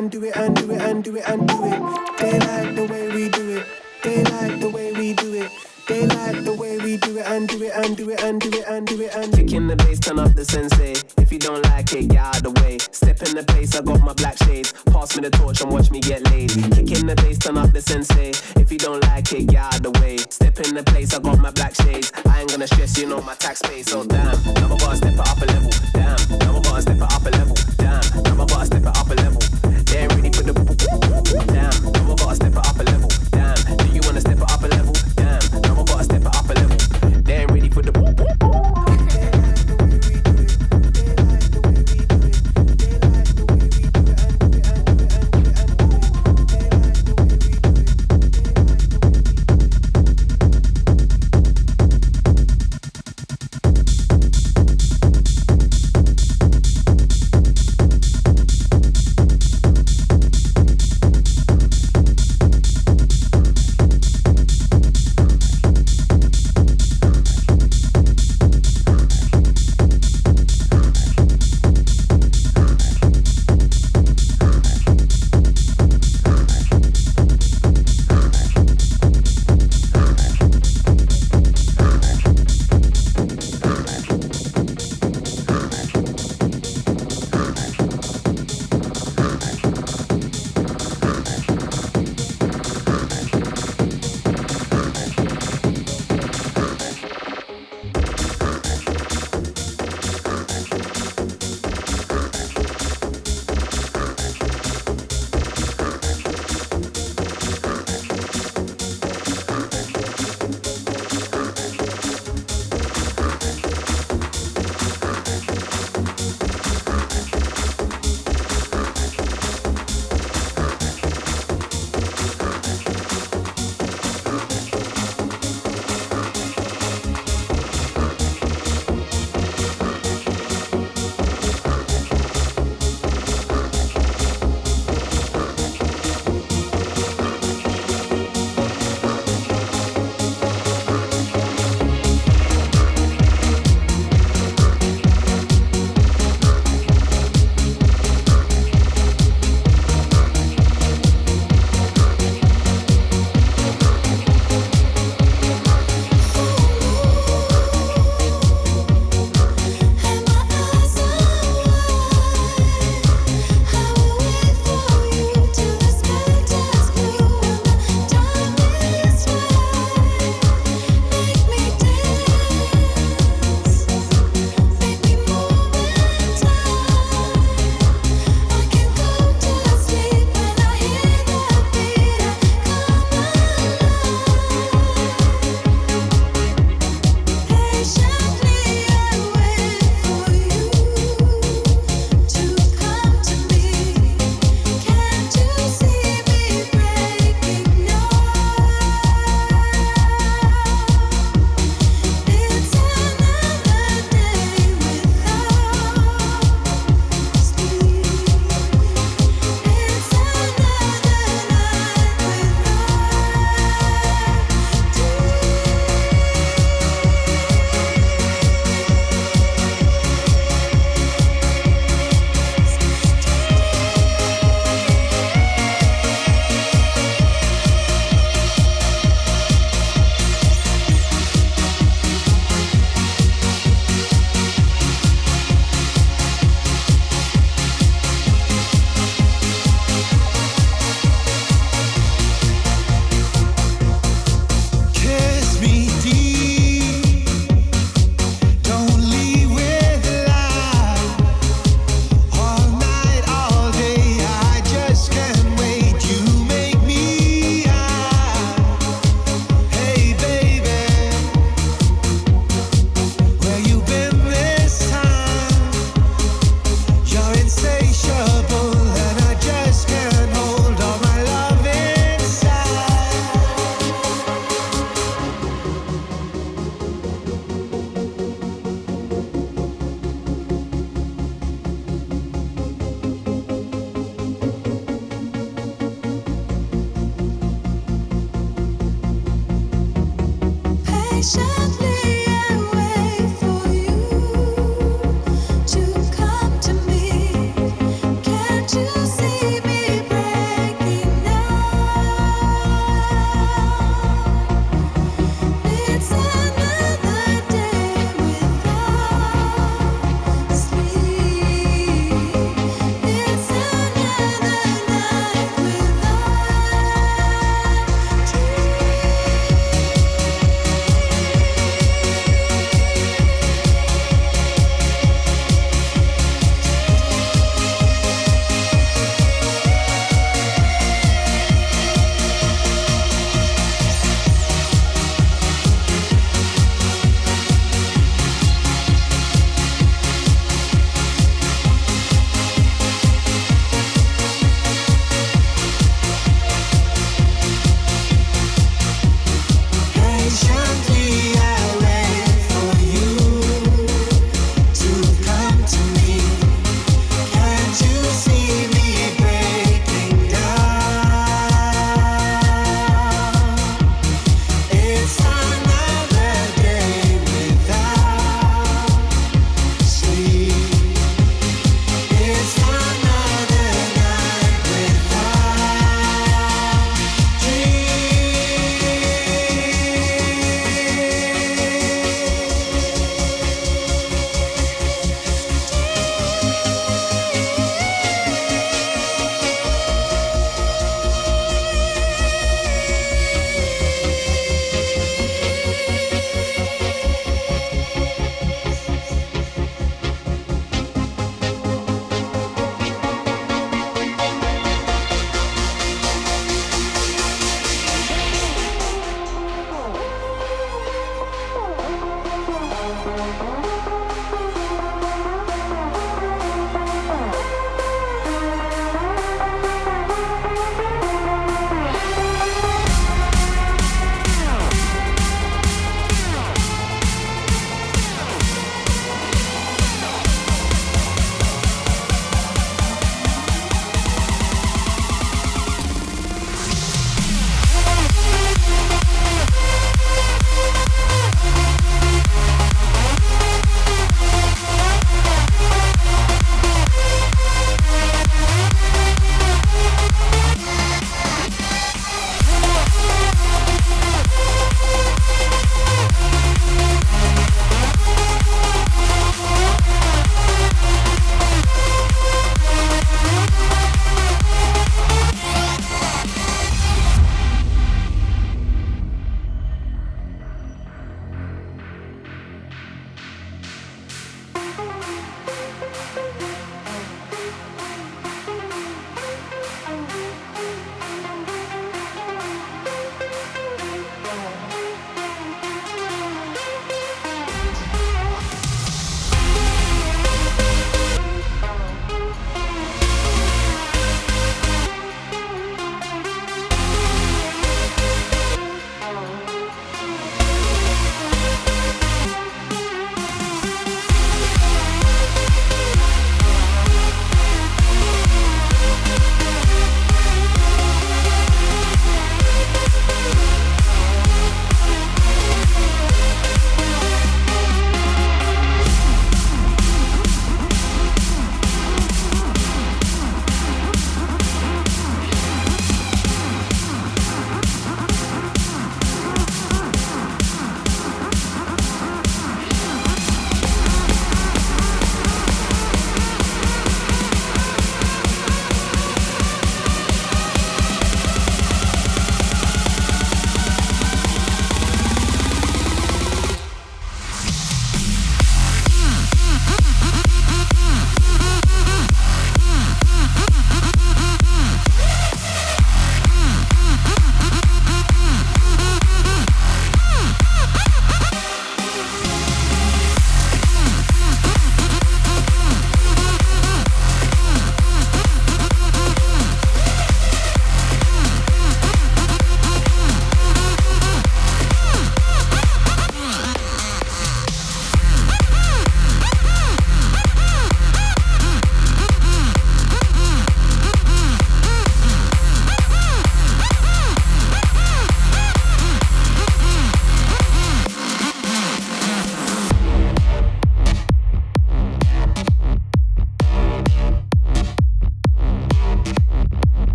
Speaker 3: and do it and do it and do it and do it. They like the way we do it. They like the way we do it. They like the way we do it and do it and do it and do it and do it and kick in the bass, turn up the sensei. If you don't like it, get out of the way. Step in the place, I got my black shades. Pass me the torch and watch me get laid. Kick in the bass, turn up the sensei. If you don't like it, get out of the way. Step in the place, I got my black shades. I ain't gonna stress, you know my tax pay. So damn, now I gotta step it up a level. Damn, now I gotta step it up a level. Damn, now I gotta step it up a level. They ain't ready for the damn, now I gotta step it up a level. Damn, do you wanna step it up a level? Damn, now I gotta step it up a level. They ain't ready for the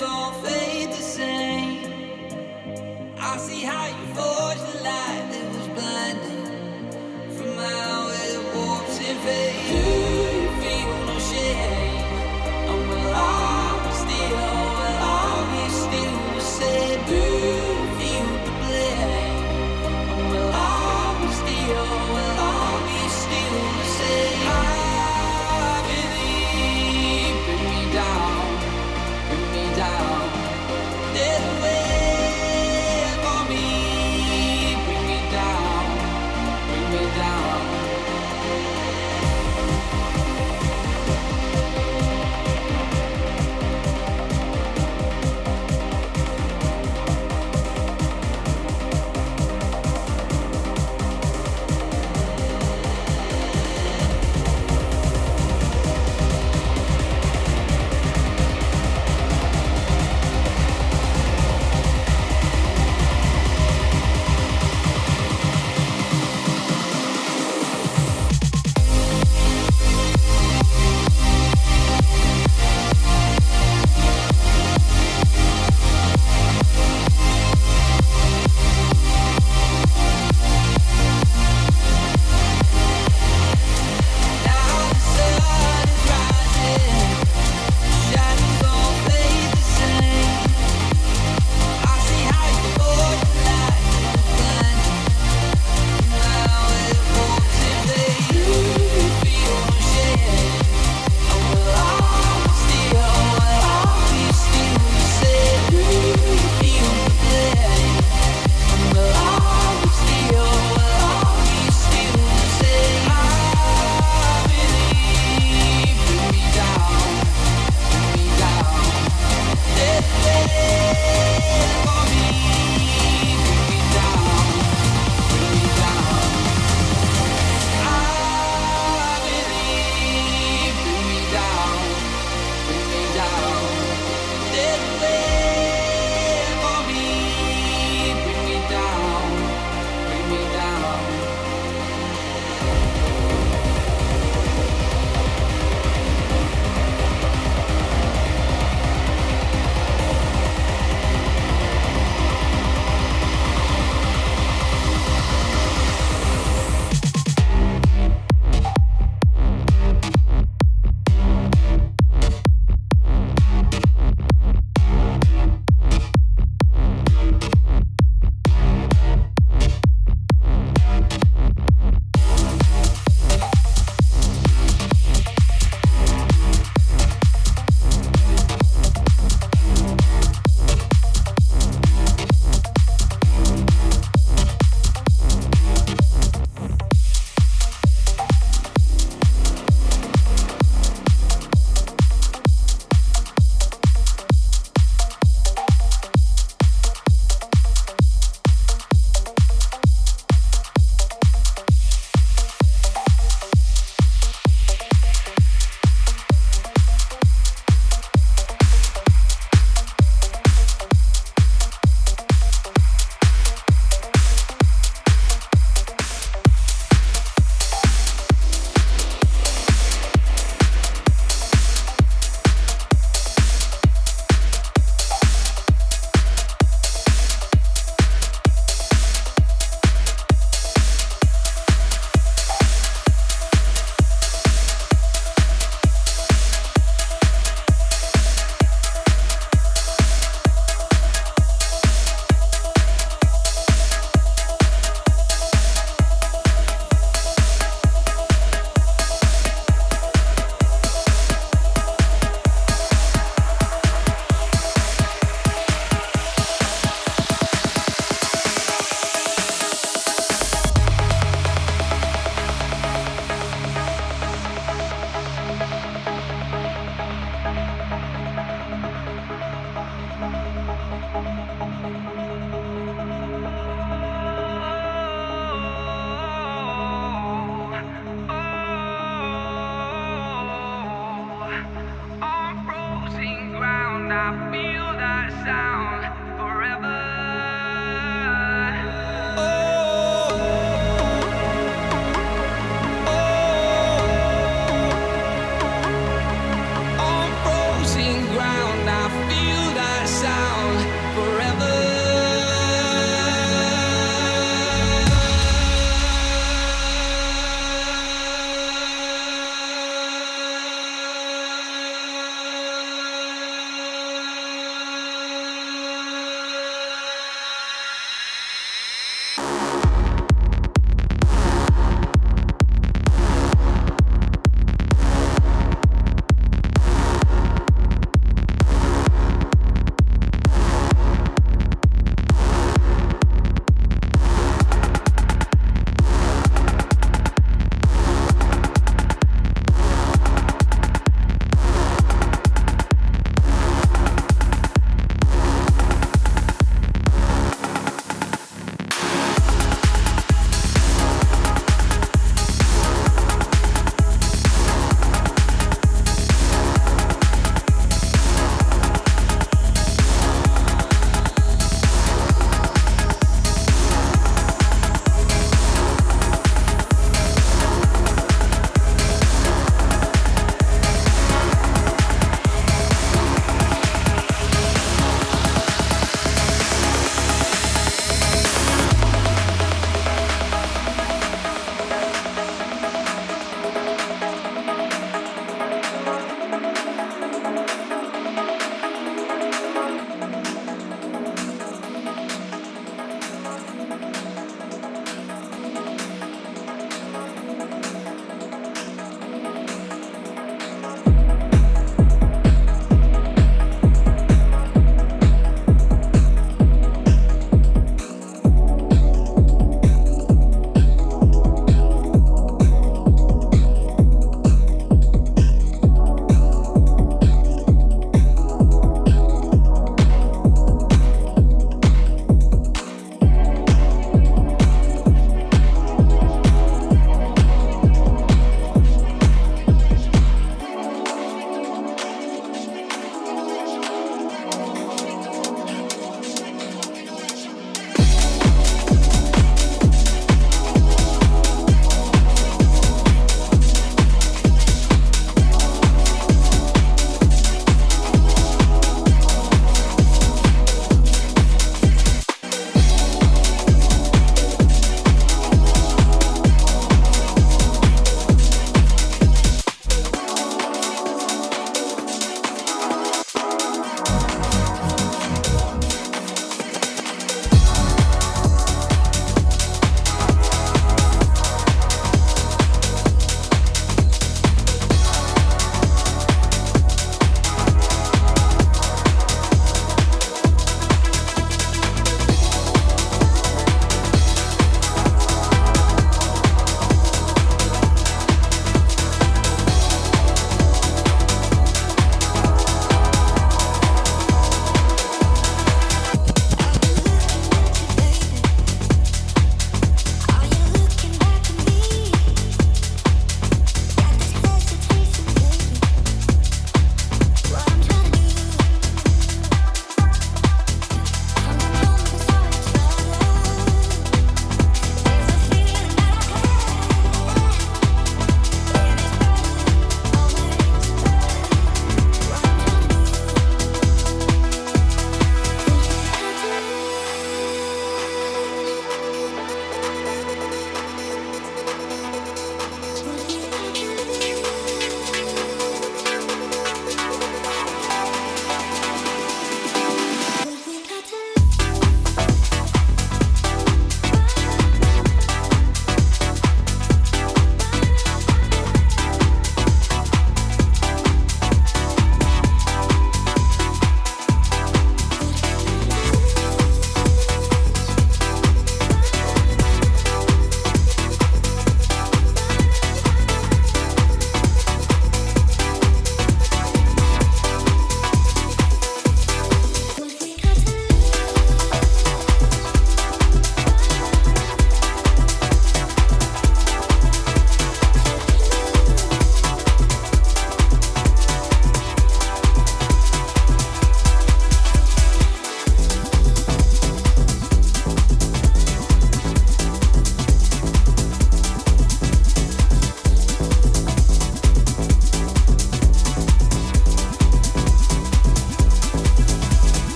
Speaker 2: shadows all fade the same. I see how you forged the light that was blinding. From how it warps and fades. Do you feel no shame? And will I be still the same? Do you feel the blame? And will I be still the same? I believe, bring me down, bring me down. There's a way for me, bring me down, bring me down.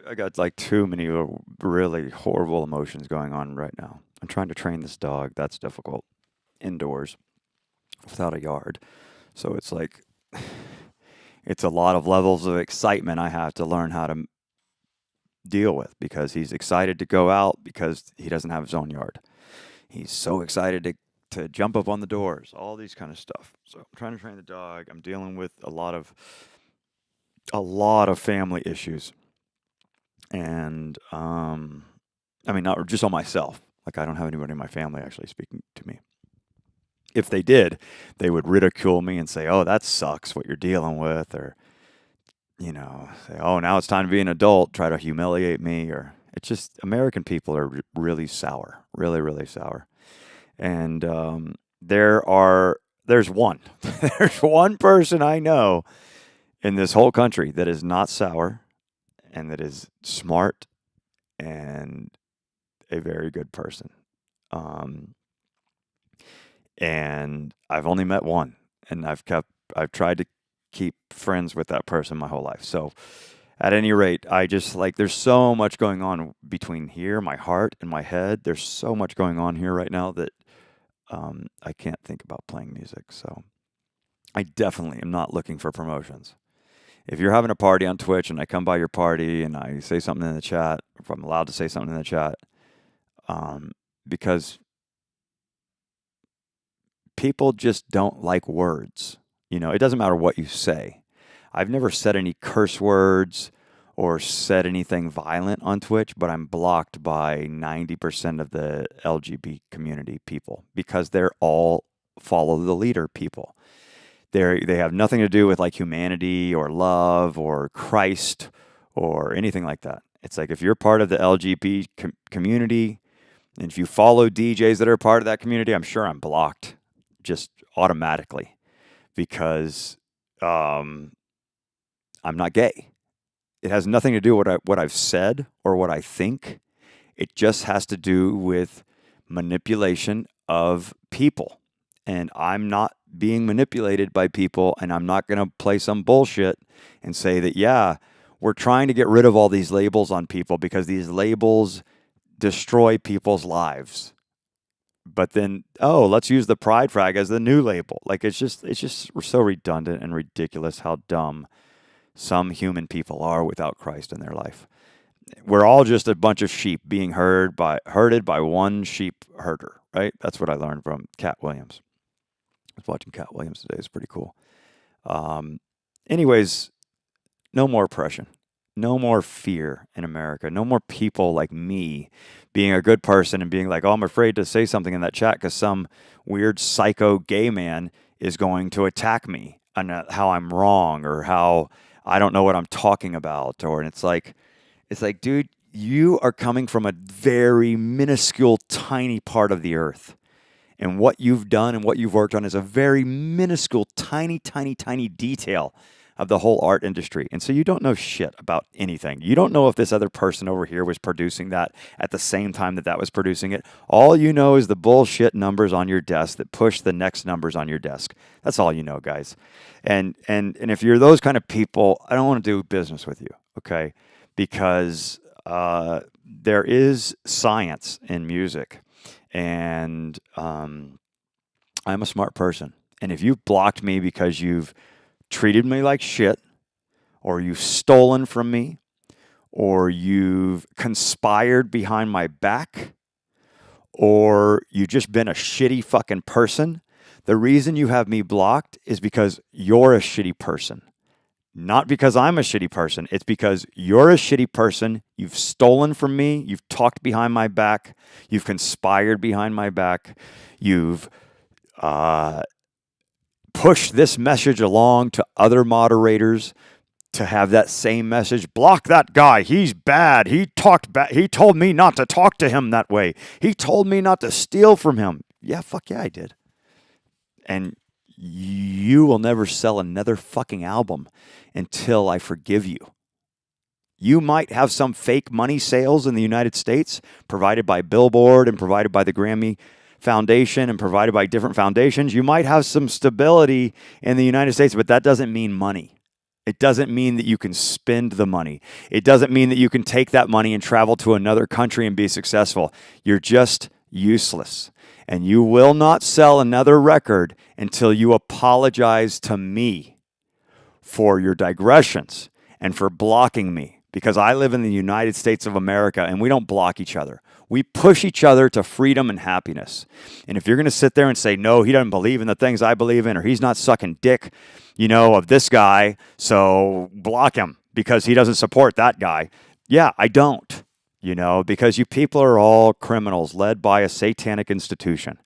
Speaker 1: I got like too many really horrible emotions going on right now. I'm trying to train this dog. That's difficult. Indoors without a yard. So it's like, it's a lot of levels of excitement I have to learn how to deal with because he's excited to go out because he doesn't have his own yard. He's so excited to jump up on the doors, all these kind of stuff. So I'm trying to train the dog. I'm dealing with a lot of family issues. And I mean, not just on myself. Like I don't have anybody in my family actually speaking to me. If they did, they would ridicule me and say, "Oh, that sucks what you're dealing with," or say, "Oh, now it's time to be an adult," try to humiliate me, or it's just American people are really sour, really, really sour. And there's one, there's one person I know in this whole country that is not sour and that is smart and a very good person. Um, and I've only met one, and I've tried to keep friends with that person my whole life. So at any rate, I just like there's so much going on between here, my heart and my head. There's so much going on here right now that I can't think about playing music. So I definitely am not looking for promotions. If you're having a party on Twitch and I come by your party and I say something in the chat, if I'm allowed to say something in the chat, because people just don't like words. It doesn't matter what you say. I've never said any curse words or said anything violent on Twitch, but I'm blocked by 90% of the LGBT community people because they're all follow the leader people. They have nothing to do with like humanity or love or Christ or anything like that. It's like if you're part of the LGBT community and if you follow DJs that are part of that community, I'm sure I'm blocked just automatically because I'm not gay. It has nothing to do with what I've said or what I think. It just has to do with manipulation of people. And I'm not being manipulated by people, and I'm not going to play some bullshit and say that, yeah, we're trying to get rid of all these labels on people because these labels destroy people's lives. But then, let's use the pride flag as the new label. Like it's just so redundant and ridiculous how dumb some human people are without Christ in their life. We're all just a bunch of sheep being herded by one sheep herder, right? That's what I learned from Cat Williams. I was watching Cat Williams today. It's pretty cool. Anyways, no more oppression. No more fear in America. No more people like me being a good person and being like, oh, I'm afraid to say something in that chat because some weird psycho gay man is going to attack me on how I'm wrong or how I don't know what I'm talking about. And it's like, dude, you are coming from a very minuscule, tiny part of the earth. And what you've done and what you've worked on is a very minuscule, tiny, tiny, tiny detail of the whole art industry. And so you don't know shit about anything. You don't know if this other person over here was producing that at the same time that was producing it. All you know is the bullshit numbers on your desk that push the next numbers on your desk. That's all you know, guys. And if you're those kind of people, I don't want to do business with you, okay? Because there is science in music. And I'm a smart person. And if you've blocked me because you've treated me like shit, or you've stolen from me, or you've conspired behind my back, or you've just been a shitty fucking person, the reason you have me blocked is because you're a shitty person. Not because I'm a shitty person. It's because you're a shitty person. You've stolen from me. You've talked behind my back. You've conspired behind my back. You've pushed this message along to other moderators to have that same message. Block that guy. He's bad. He talked bad. He told me not to talk to him that way. He told me not to steal from him. Yeah, fuck yeah, I did. And you will never sell another fucking album until I forgive you. You might have some fake money sales in the United States provided by Billboard and provided by the Grammy Foundation and provided by different foundations. You might have some stability in the United States, but that doesn't mean money. It doesn't mean that you can spend the money. It doesn't mean that you can take that money and travel to another country and be successful. You're just useless. And you will not sell another record until you apologize to me for your digressions and for blocking me. Because I live in the United States of America and we don't block each other. We push each other to freedom and happiness. And if you're going to sit there and say, no, he doesn't believe in the things I believe in, or he's not sucking dick, of this guy, so block him because he doesn't support that guy. Yeah, I don't, because you people are all criminals led by a satanic institution.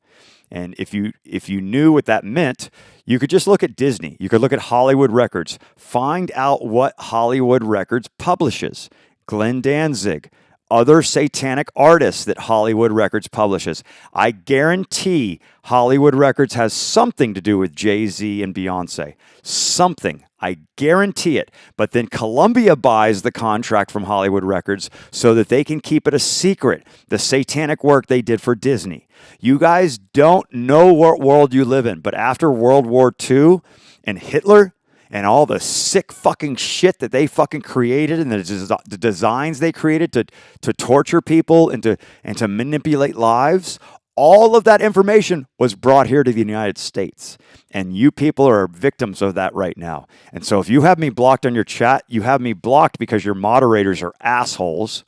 Speaker 1: And if you knew what that meant, you could just look at Disney. You could look at Hollywood Records. Find out what Hollywood Records publishes. Glenn Danzig, other satanic artists that Hollywood Records publishes. I guarantee Hollywood Records has something to do with Jay-Z and Beyonce. Something. I guarantee it. But then Columbia buys the contract from Hollywood Records so that they can keep it a secret, the satanic work they did for Disney. You guys don't know what world you live in, but after World War II and Hitler and all the sick fucking shit that they fucking created and the designs they created to torture people and to manipulate lives, all of that information was brought here to the United States. And you people are victims of that right now. And so if you have me blocked on your chat, you have me blocked because your moderators are assholes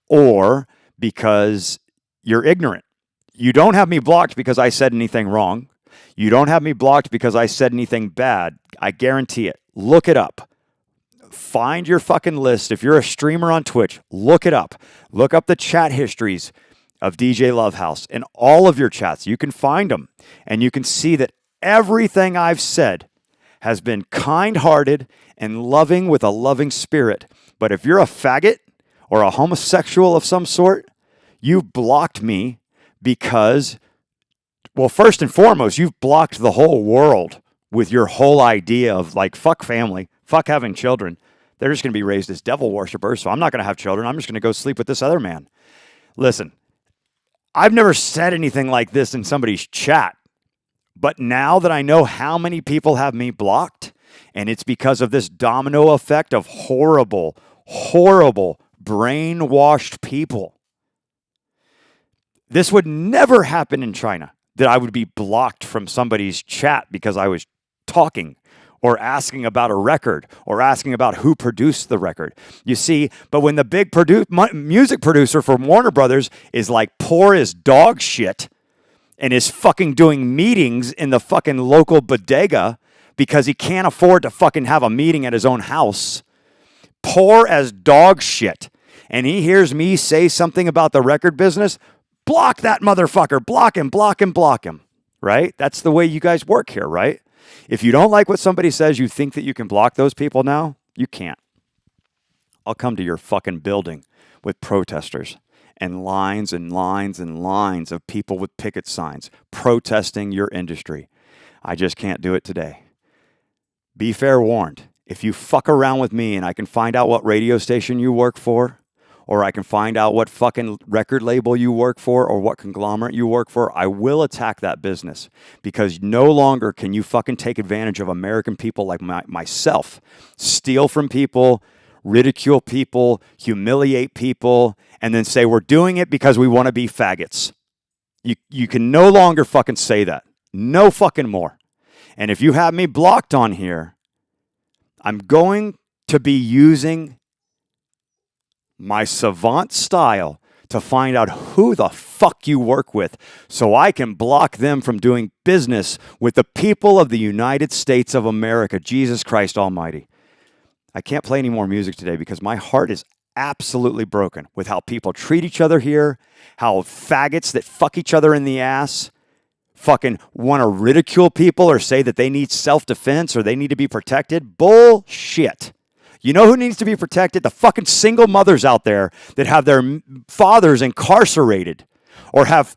Speaker 1: or because you're ignorant. You don't have me blocked because I said anything wrong. You don't have me blocked because I said anything bad. I guarantee it. Look it up. Find your fucking list. If you're a streamer on Twitch, look it up. Look up the chat histories of DJ Lovehouse and all of your chats. You can find them. And you can see that everything I've said has been kind-hearted and loving with a loving spirit. But if you're a faggot or a homosexual of some sort, you've blocked me because, well, first and foremost, you've blocked the whole world with your whole idea of like, fuck family, fuck having children. They're just going to be raised as devil worshipers, so I'm not going to have children. I'm just going to go sleep with this other man. Listen, I've never said anything like this in somebody's chat, but now that I know how many people have me blocked, and it's because of this domino effect of horrible, horrible, brainwashed people. This would never happen in China, that I would be blocked from somebody's chat because I was talking or asking about a record or asking about who produced the record. You see, but when the big music producer from Warner Brothers is like poor as dog shit and is fucking doing meetings in the fucking local bodega because he can't afford to fucking have a meeting at his own house, poor as dog shit, and he hears me say something about the record business, block that motherfucker, block him, block him, block him, right? That's the way you guys work here, right? If you don't like what somebody says, you think that you can block those people now? You can't. I'll come to your fucking building with protesters and lines and lines and lines of people with picket signs protesting your industry. I just can't do it today. Be fair warned. If you fuck around with me and I can find out what radio station you work for, or I can find out what fucking record label you work for or what conglomerate you work for, I will attack that business because no longer can you fucking take advantage of American people like myself, steal from people, ridicule people, humiliate people, and then say we're doing it because we want to be faggots. You can no longer fucking say that. No fucking more. And if you have me blocked on here, I'm going to be using my savant style to find out who the fuck you work with so I can block them from doing business with the people of the United States of America. Jesus Christ Almighty. I can't play any more music today because my heart is absolutely broken with how people treat each other here, how faggots that fuck each other in the ass fucking want to ridicule people or say that they need self-defense or they need to be protected. Bullshit. You know who needs to be protected? The fucking single mothers out there that have their fathers incarcerated or have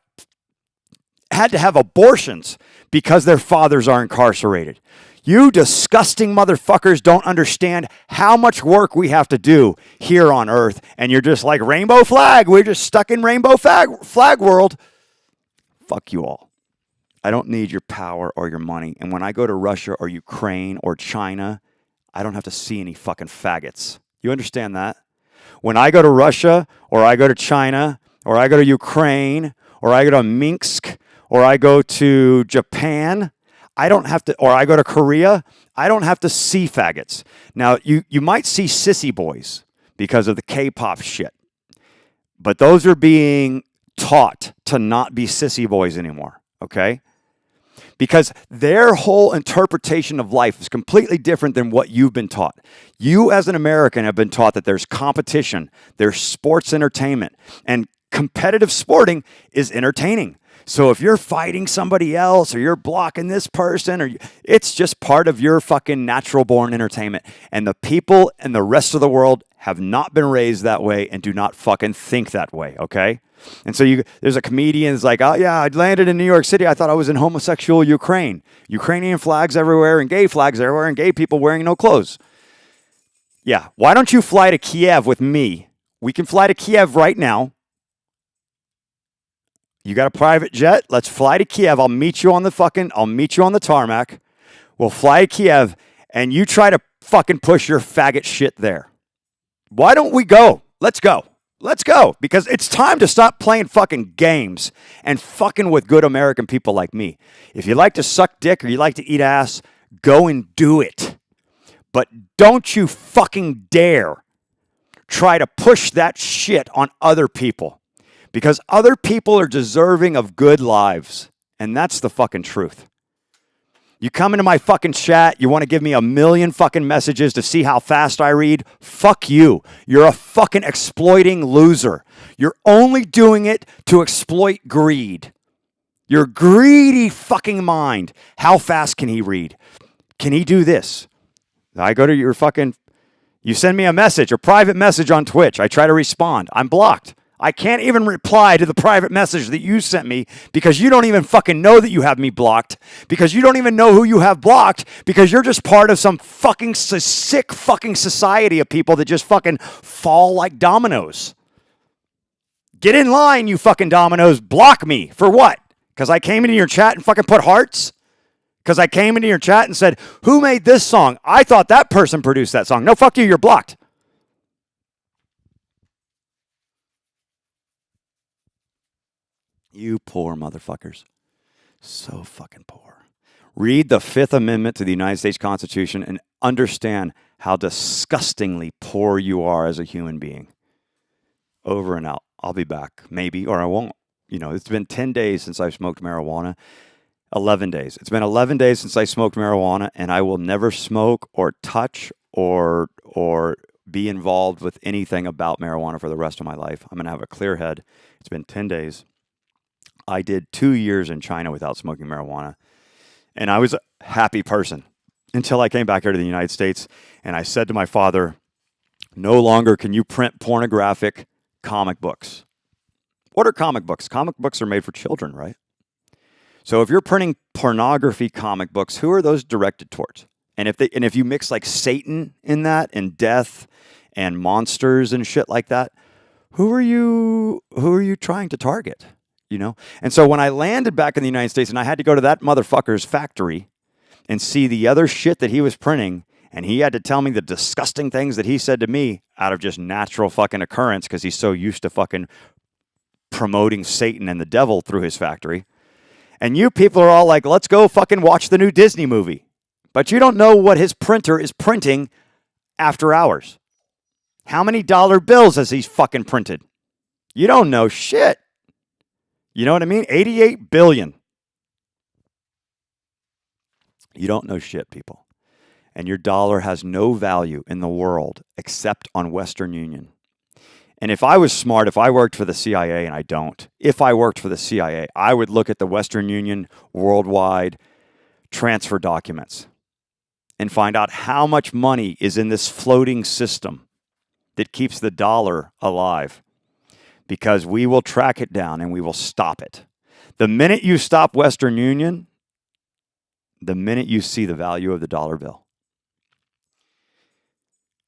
Speaker 1: had to have abortions because their fathers are incarcerated. You disgusting motherfuckers don't understand how much work we have to do here on Earth. And you're just like, rainbow flag. We're just stuck in rainbow flag world. Fuck you all. I don't need your power or your money. And when I go to Russia or Ukraine or China, I don't have to see any fucking faggots. You understand that? When I go to Russia, or I go to China, or I go to Ukraine, or I go to Minsk, or I go to Japan, I don't have to, or I go to Korea, I don't have to see faggots. Now, you might see sissy boys because of the K-pop shit, but those are being taught to not be sissy boys anymore, okay? Because their whole interpretation of life is completely different than what you've been taught. You, as an American, have been taught that there's competition, there's sports entertainment, and competitive sporting is entertaining. So if you're fighting somebody else or you're blocking this person, it's just part of your fucking natural born entertainment. And the people in the rest of the world have not been raised that way and do not fucking think that way, okay? And so there's a comedian that's like, oh yeah, I landed in New York City. I thought I was in homosexual Ukraine. Ukrainian flags everywhere and gay flags everywhere and gay people wearing no clothes. Yeah, why don't you fly to Kiev with me? We can fly to Kiev right now. You got a private jet? Let's fly to Kiev. I'll meet you on the tarmac. We'll fly to Kiev and you try to fucking push your faggot shit there. Why don't we go? Let's go. Let's go, because it's time to stop playing fucking games and fucking with good American people like me. If you like to suck dick or you like to eat ass, go and do it. But don't you fucking dare try to push that shit on other people, because other people are deserving of good lives, and that's the fucking truth. You come into my fucking chat, you want to give me 1,000,000 fucking messages to see how fast I read? Fuck you. You're a fucking exploiting loser. You're only doing it to exploit greed. Your greedy fucking mind. How fast can he read? Can he do this? I go to your fucking... You send me a message, a private message on Twitch. I try to respond. I'm blocked. I can't even reply to the private message that you sent me because you don't even fucking know that you have me blocked, because you don't even know who you have blocked, because you're just part of some fucking sick fucking society of people that just fucking fall like dominoes. Get in line, you fucking dominoes. Block me. For what? Because I came into your chat and fucking put hearts? Because I came into your chat and said, who made this song? I thought that person produced that song. No, fuck you. You're blocked. You poor motherfuckers. So fucking poor. Read the Fifth Amendment to the United States Constitution and understand how disgustingly poor you are as a human being. Over and out. I'll be back. Maybe, or I won't. You know, it's been 10 days since I've smoked marijuana. 11 days. It's been 11 days since I smoked marijuana, and I will never smoke or touch or be involved with anything about marijuana for the rest of my life. I'm going to have a clear head. It's been 10 days. I did 2 years in China without smoking marijuana, and I was a happy person until I came back here to the United States, and I said to my father, no longer can you print pornographic comic books. What are comic books? Comic books are made for children, right? So if you're printing pornography comic books, who are those directed towards? And if you mix like Satan in that and death and monsters and shit like that, who are you trying to target? You know? And so when I landed back in the United States and I had to go to that motherfucker's factory and see the other shit that he was printing, and he had to tell me the disgusting things that he said to me out of just natural fucking occurrence because he's so used to fucking promoting Satan and the devil through his factory. And you people are all like, let's go fucking watch the new Disney movie. But you don't know what his printer is printing after hours. How many dollar bills has he fucking printed? You don't know shit. You know what I mean? 88 billion. You don't know shit, people. And your dollar has no value in the world except on Western Union. And if I was smart, if I worked for the CIA, and I don't, if I worked for the CIA, I would look at the Western Union worldwide transfer documents and find out how much money is in this floating system that keeps the dollar alive. Because we will track it down and we will stop it. The minute you stop Western Union, the minute you see the value of the dollar bill.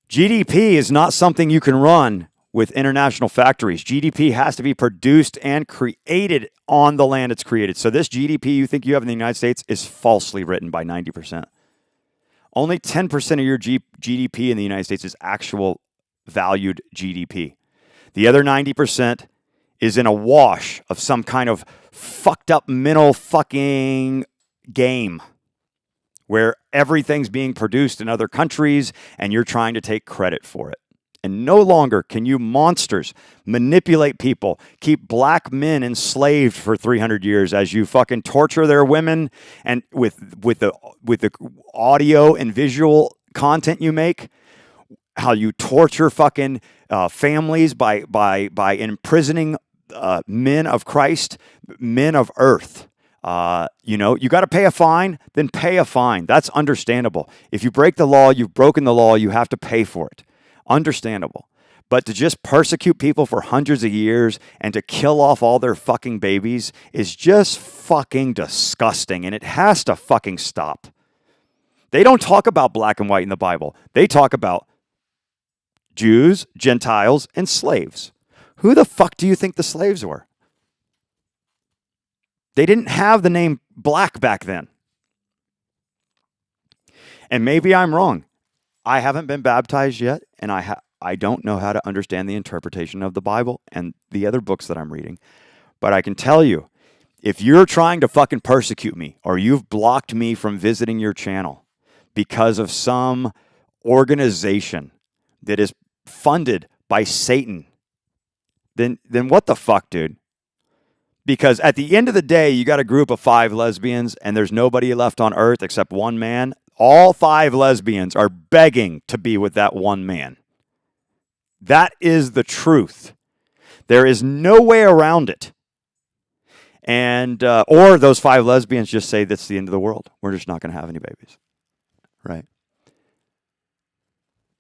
Speaker 1: GDP is not something you can run with international factories. GDP has to be produced and created on the land it's created. So this GDP you think you have in the United States is falsely written by 90%. Only 10% of your GDP in the United States is actual valued GDP. The other 90% is in a wash of some kind of fucked up mental fucking game where everything's being produced in other countries and you're trying to take credit for it. And no longer can you monsters manipulate people, keep black men enslaved for 300 years as you fucking torture their women and with the audio and visual content you make, how you torture fucking families by imprisoning men of Christ, men of earth. You got to pay a fine, then pay a fine. That's understandable. If you break the law, you've broken the law, you have to pay for it. Understandable. But to just persecute people for hundreds of years and to kill off all their fucking babies is just fucking disgusting, and it has to fucking stop. They don't talk about black and white in the Bible. They talk about Jews, Gentiles, and slaves. Who the fuck do you think the slaves were? They didn't have the name black back then. And maybe I'm wrong. I haven't been baptized yet, and I don't know how to understand the interpretation of the Bible and the other books that I'm reading. But I can tell you, if you're trying to fucking persecute me or you've blocked me from visiting your channel because of some organization that is funded by Satan, then what the fuck, dude? Because at the end of the day, you got a group of 5 lesbians and there's nobody left on earth except one man. All 5 lesbians are begging to be with that one man. That is the truth. There is no way around it. And or those 5 lesbians just say that's the end of the world. We're just not going to have any babies. Right?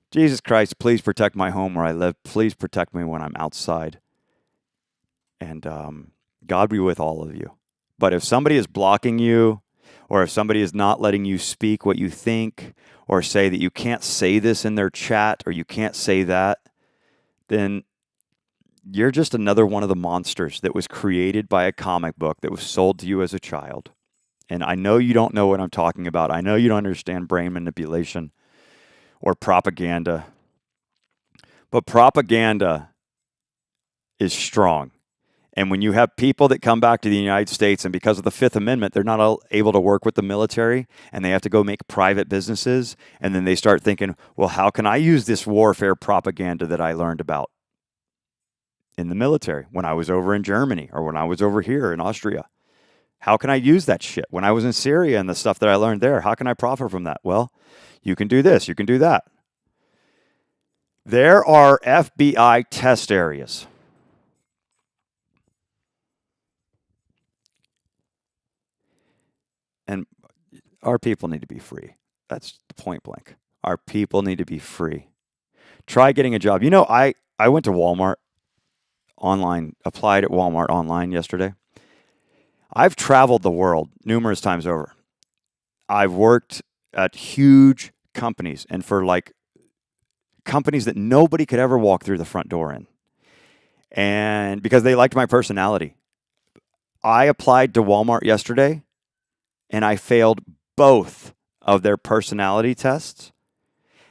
Speaker 1: Jesus Christ, please protect my home where I live. Please protect me when I'm outside. And God be with all of you. But if somebody is blocking you, or if somebody is not letting you speak what you think, or say that you can't say this in their chat, or you can't say that, then you're just another one of the monsters that was created by a comic book that was sold to you as a child. And I know you don't know what I'm talking about. I know you don't understand brain manipulation or propaganda. But propaganda is strong. And when you have people that come back to the United States and because of the Fifth Amendment, they're not able to work with the military and they have to go make private businesses. And then they start thinking, well, how can I use this warfare propaganda that I learned about in the military when I was over in Germany or when I was over here in Austria? How can I use that shit? When I was in Syria and the stuff that I learned there, how can I profit from that? Well, you can do this, you can do that. There are FBI test areas. And our people need to be free. That's point blank. Our people need to be free. Try getting a job. I went to Walmart online, applied at Walmart online yesterday. I've traveled the world numerous times over. I've worked at huge companies and for like companies that nobody could ever walk through the front door in. And because they liked my personality. I applied to Walmart yesterday and I failed both of their personality tests.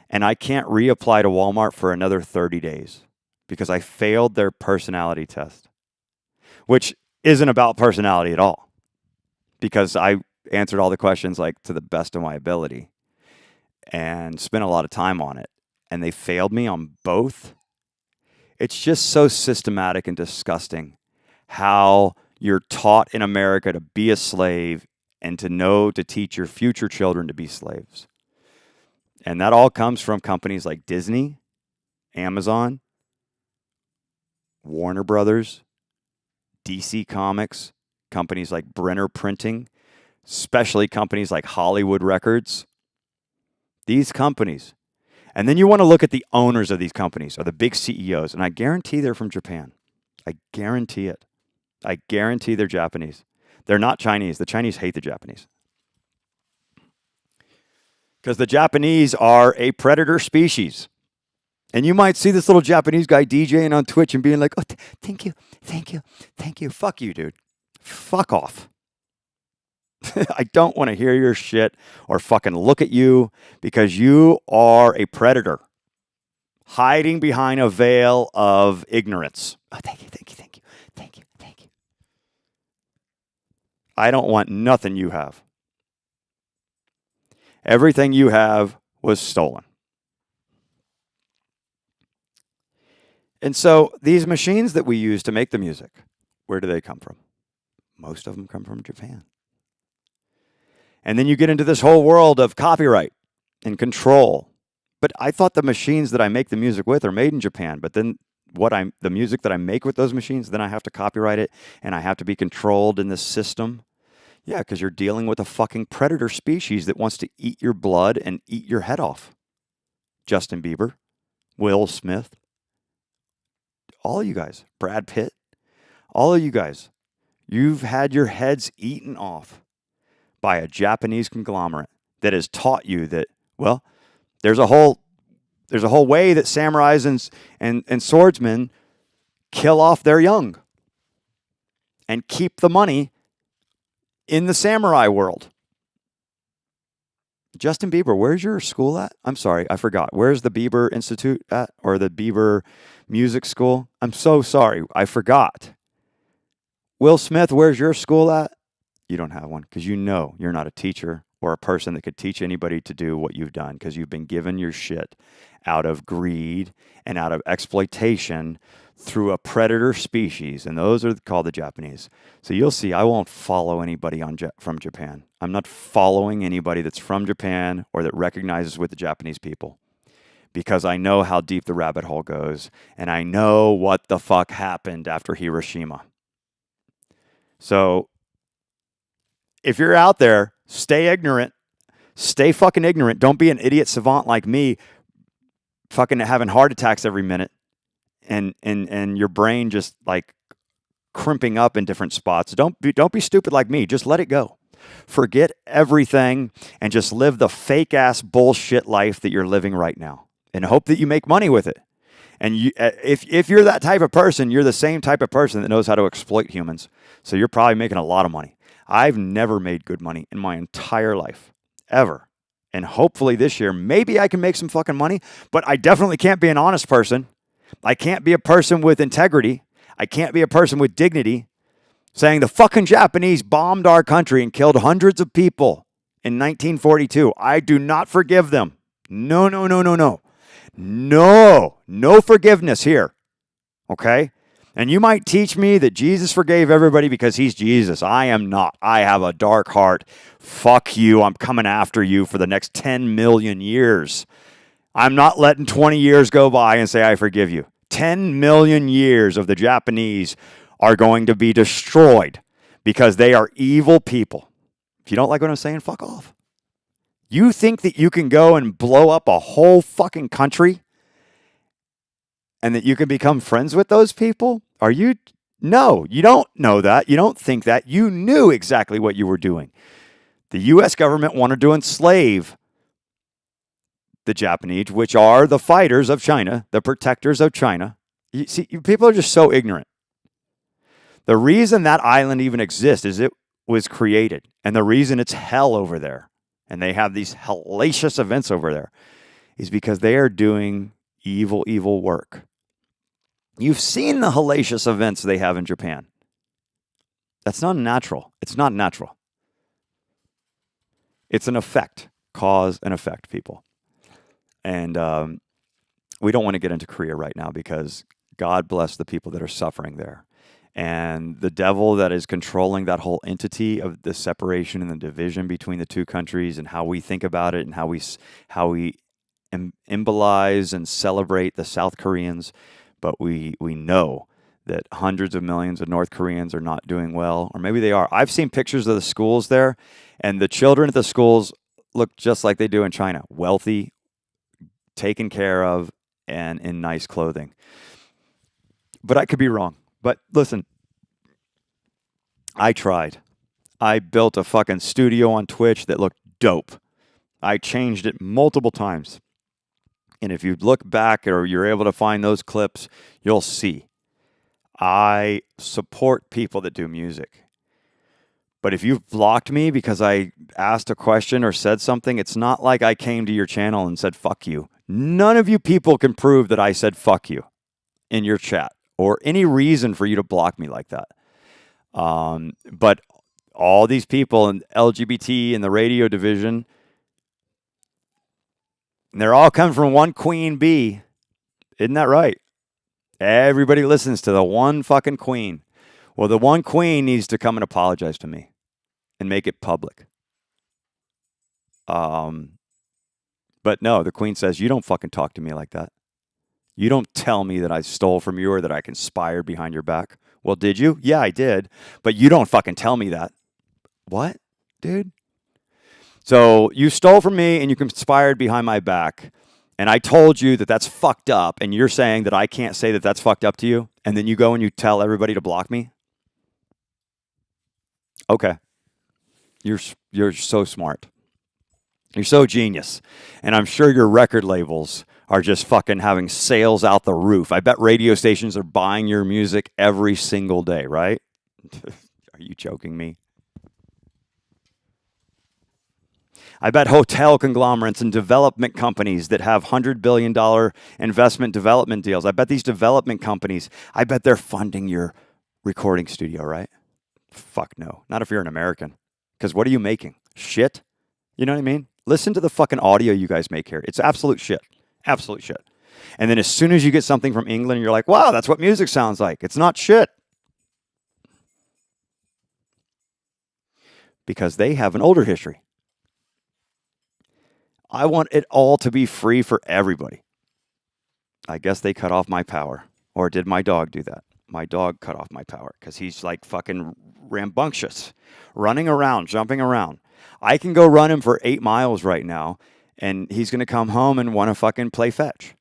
Speaker 1: And I can't reapply to Walmart for another 30 days because I failed their personality test, which isn't about personality at all because I answered all the questions like to the best of my ability and spent a lot of time on it. And they failed me on both. It's just so systematic and disgusting how you're taught in America to be a slave and to know to teach your future children to be slaves. And that all comes from companies like Disney, Amazon, Warner Brothers, DC Comics, companies like Brenner Printing, especially companies like Hollywood Records. These companies. And then you want to look at the owners of these companies or the big CEOs, and I guarantee they're from Japan. I guarantee it. I guarantee they're Japanese. They're not Chinese. The Chinese hate the Japanese. Because the Japanese are a predator species. And you might see this little Japanese guy DJing on Twitch and being like, oh, thank you, thank you, thank you. Fuck you, dude. Fuck off. I don't want to hear your shit or fucking look at you because you are a predator hiding behind a veil of ignorance. Oh, thank you, thank you, thank you, thank you, thank you. I don't want nothing you have. Everything you have was stolen. And so these machines that we use to make the music, where do they come from? Most of them come from Japan. And then you get into this whole world of copyright and control. But I thought the machines that I make the music with are made in Japan. But then the music that I make with those machines, then I have to copyright it and I have to be controlled in this system. Yeah, because you're dealing with a fucking predator species that wants to eat your blood and eat your head off. Justin Bieber, Will Smith, all of you guys, Brad Pitt, all of you guys, you've had your heads eaten off by a Japanese conglomerate that has taught you that, well, there's a whole way that samurais and swordsmen kill off their young and keep the money in the samurai world. Justin Bieber, where's your school at? I'm sorry, I forgot. Where's the Bieber Institute at, or the Bieber Music School? I'm so sorry, I forgot. Will Smith, where's your school at? You don't have one because you know you're not a teacher or a person that could teach anybody to do what you've done because you've been given your shit out of greed and out of exploitation through a predator species, and those are called the Japanese. So you'll see I won't follow anybody from Japan. I'm not following anybody that's from Japan or that recognizes with the Japanese people because I know how deep the rabbit hole goes and I know what the fuck happened after Hiroshima. So if you're out there, stay ignorant. Stay fucking ignorant. Don't be an idiot savant like me, fucking having heart attacks every minute and your brain just like crimping up in different spots. Don't be stupid like me. Just let it go. Forget everything and just live the fake ass bullshit life that you're living right now and hope that you make money with it. And if you're that type of person, you're the same type of person that knows how to exploit humans. So you're probably making a lot of money. I've never made good money in my entire life, ever. And hopefully this year, maybe I can make some fucking money, but I definitely can't be an honest person. I can't be a person with integrity. I can't be a person with dignity saying the fucking Japanese bombed our country and killed hundreds of people in 1942. I do not forgive them. No, no, no, no, no. No forgiveness here. Okay? And you might teach me that Jesus forgave everybody because he's Jesus. I am not. I have a dark heart. Fuck you. I'm coming after you for the next 10 million years. I'm not letting 20 years go by and say I forgive you. 10 million years of the Japanese are going to be destroyed because they are evil people. If you don't like what I'm saying, fuck off. You think that you can go and blow up a whole fucking country and that you can become friends with those people? No, you don't know that. You don't think that. You knew exactly what you were doing. The U.S. government wanted to enslave the Japanese, which are the fighters of China, the protectors of China. You see, people are just so ignorant. The reason that island even exists is it was created. And the reason it's hell over there, and they have these hellacious events over there, is because they are doing evil, evil work. You've seen the hellacious events they have in Japan. That's not natural. It's not natural. It's an effect, cause and effect, people. And we don't want to get into Korea right now because God bless the people that are suffering there. And the devil that is controlling that whole entity of the separation and the division between the two countries and how we think about it and how we embolize and celebrate the South Koreans. But we know that hundreds of millions of North Koreans are not doing well, or maybe they are. I've seen pictures of the schools there, and the children at the schools look just like they do in China. Wealthy, taken care of, and in nice clothing. But I could be wrong. But listen, I tried. I built a fucking studio on Twitch that looked dope. I changed it multiple times. And if you look back or you're able to find those clips, you'll see. I support people that do music. But if you've blocked me because I asked a question or said something, it's not like I came to your channel and said, fuck you. None of you people can prove that I said, fuck you in your chat or any reason for you to block me like that. But all these people in LGBT in the radio division, they're all coming from one queen bee. Isn't that right? Everybody listens to the one fucking queen. Well, the one queen needs to come and apologize to me and make it public. But no, the queen says, you don't fucking talk to me like that. You don't tell me that I stole from you or that I conspired behind your back. Well, did you? Yeah, I did. But you don't fucking tell me that. What, dude? So you stole from me and you conspired behind my back. And I told you that that's fucked up. And you're saying that I can't say that that's fucked up to you. And then you go and you tell everybody to block me? Okay. You're so smart. You're so genius. And I'm sure your record labels are just fucking having sales out the roof. I bet radio stations are buying your music every single day, right? Are you joking me? I bet hotel conglomerates and development companies that have $100 billion investment development deals, I bet these development companies, I bet they're funding your recording studio, right? Fuck no. Not if you're an American. Because what are you making? Shit? You know what I mean? Listen to the fucking audio you guys make here. It's absolute shit. Absolute shit. And then as soon as you get something from England, you're like, wow, that's what music sounds like. It's not shit. Because they have an older history. I want it all to be free for everybody. I guess they cut off my power. Or did my dog do that? My dog cut off my power because he's like fucking rambunctious, running around, jumping around. I can go run him for 8 miles right now, and he's going to come home and want to fucking play fetch.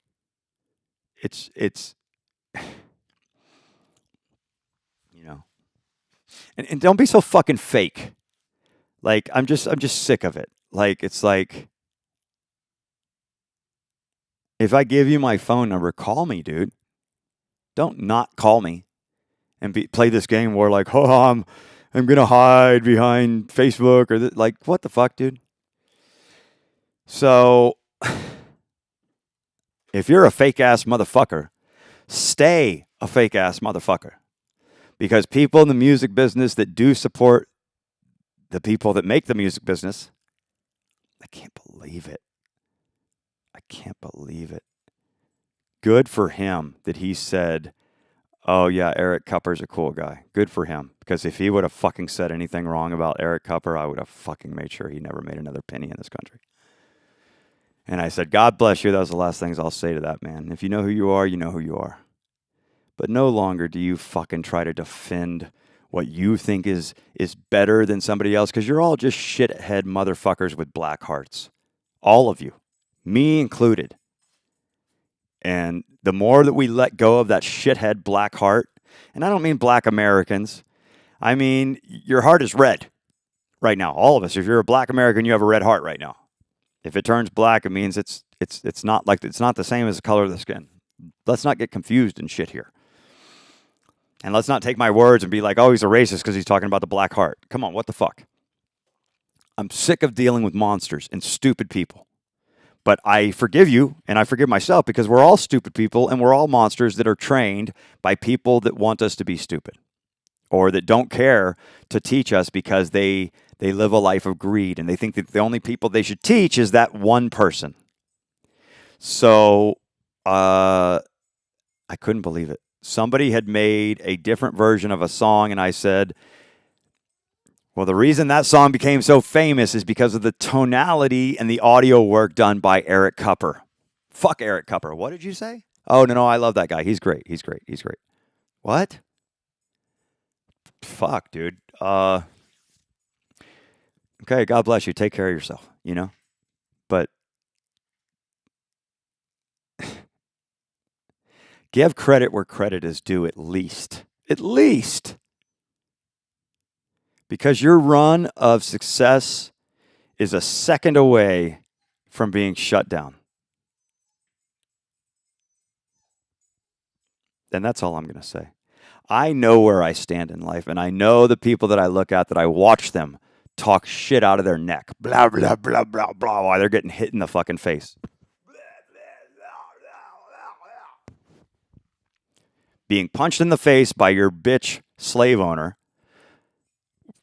Speaker 1: It's, you know, and don't be so fucking fake. Like, I'm just sick of it. Like, it's like, if I give you my phone number, call me, dude. Don't not call me and play this game where like, oh, I'm going to hide behind Facebook or like, what the fuck, dude? So if you're a fake ass motherfucker, stay a fake ass motherfucker. Because people in the music business that do support the people that make the music business, I can't believe it. I can't believe it. Good for him that he said, oh yeah, Eric Kupper's a cool guy. Good for him. Because if he would have fucking said anything wrong about Eric Kupper, I would have fucking made sure he never made another penny in this country. And I said, God bless you. That was the last things I'll say to that man. If you know who you are, you know who you are. But no longer do you fucking try to defend what you think is better than somebody else, because you're all just shithead motherfuckers with black hearts. All of you. Me included. And the more that we let go of that shithead black heart, and I don't mean black Americans, I mean your heart is red right now. All of us. If you're a black American, you have a red heart right now. If it turns black, it means it's not like it's not the same as the color of the skin. Let's not get confused and shit here. And let's not take my words and be like, oh, he's a racist because he's talking about the black heart. Come on, what the fuck? I'm sick of dealing with monsters and stupid people. But I forgive you, and I forgive myself, because we're all stupid people, and we're all monsters that are trained by people that want us to be stupid, or that don't care to teach us because they live a life of greed, and they think that the only people they should teach is that one person. So I couldn't believe it. Somebody had made a different version of a song, and I said, well, the reason that song became so famous is because of the tonality and the audio work done by Eric Kupper. Fuck Eric Kupper. What did you say? Oh, no, I love that guy. He's great. He's great. He's great. What? Fuck, dude. Okay, God bless you. Take care of yourself, you know? But give credit where credit is due, at least. At least. Because your run of success is a second away from being shut down. And that's all I'm going to say. I know where I stand in life, and I know the people that I look at, that I watch them talk shit out of their neck, blah, blah, blah, blah, blah, while they're getting hit in the fucking face. Being punched in the face by your bitch slave owner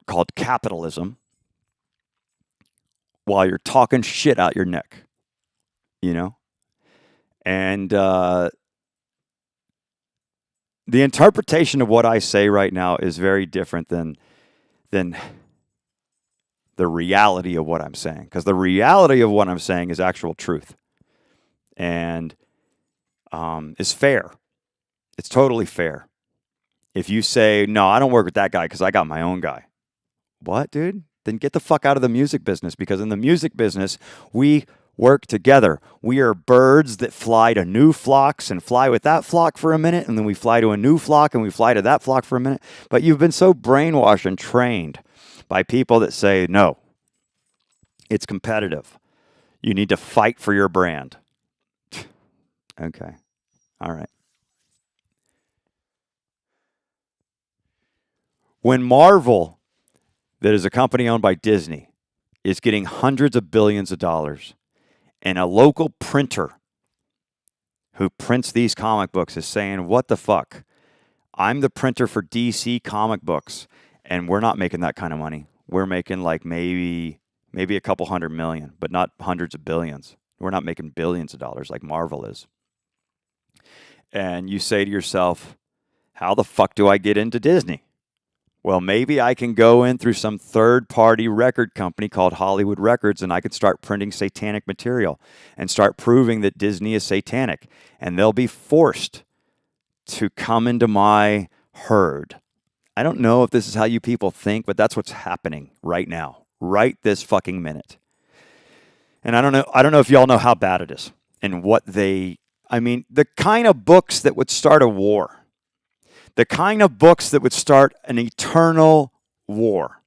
Speaker 1: called capitalism while you're talking shit out your neck, you know? And the interpretation of what I say right now is very different than the reality of what I'm saying. Because the reality of what I'm saying is actual truth. And is fair. It's totally fair. If you say, no, I don't work with that guy because I got my own guy. What, dude? Then get the fuck out of the music business, because in the music business, we work together. We are birds that fly to new flocks and fly with that flock for a minute, and then we fly to a new flock and we fly to that flock for a minute. But you've been so brainwashed and trained by people that say, no, it's competitive. You need to fight for your brand. Okay. All right. When Marvel, that is a company owned by Disney, is getting hundreds of billions of dollars, and a local printer who prints these comic books is saying, what the fuck? I'm the printer for DC comic books, and we're not making that kind of money. We're making like maybe a couple hundred million, but not hundreds of billions. We're not making billions of dollars like Marvel is. And you say to yourself, how the fuck do I get into Disney? Well, maybe I can go in through some third-party record company called Hollywood Records, and I could start printing satanic material and start proving that Disney is satanic. And they'll be forced to come into my herd. I don't know if this is how you people think, but that's what's happening right now, right this fucking minute. And I don't know if y'all know how bad it is and the kind of books that would start a war. The kind of books that would start an eternal war.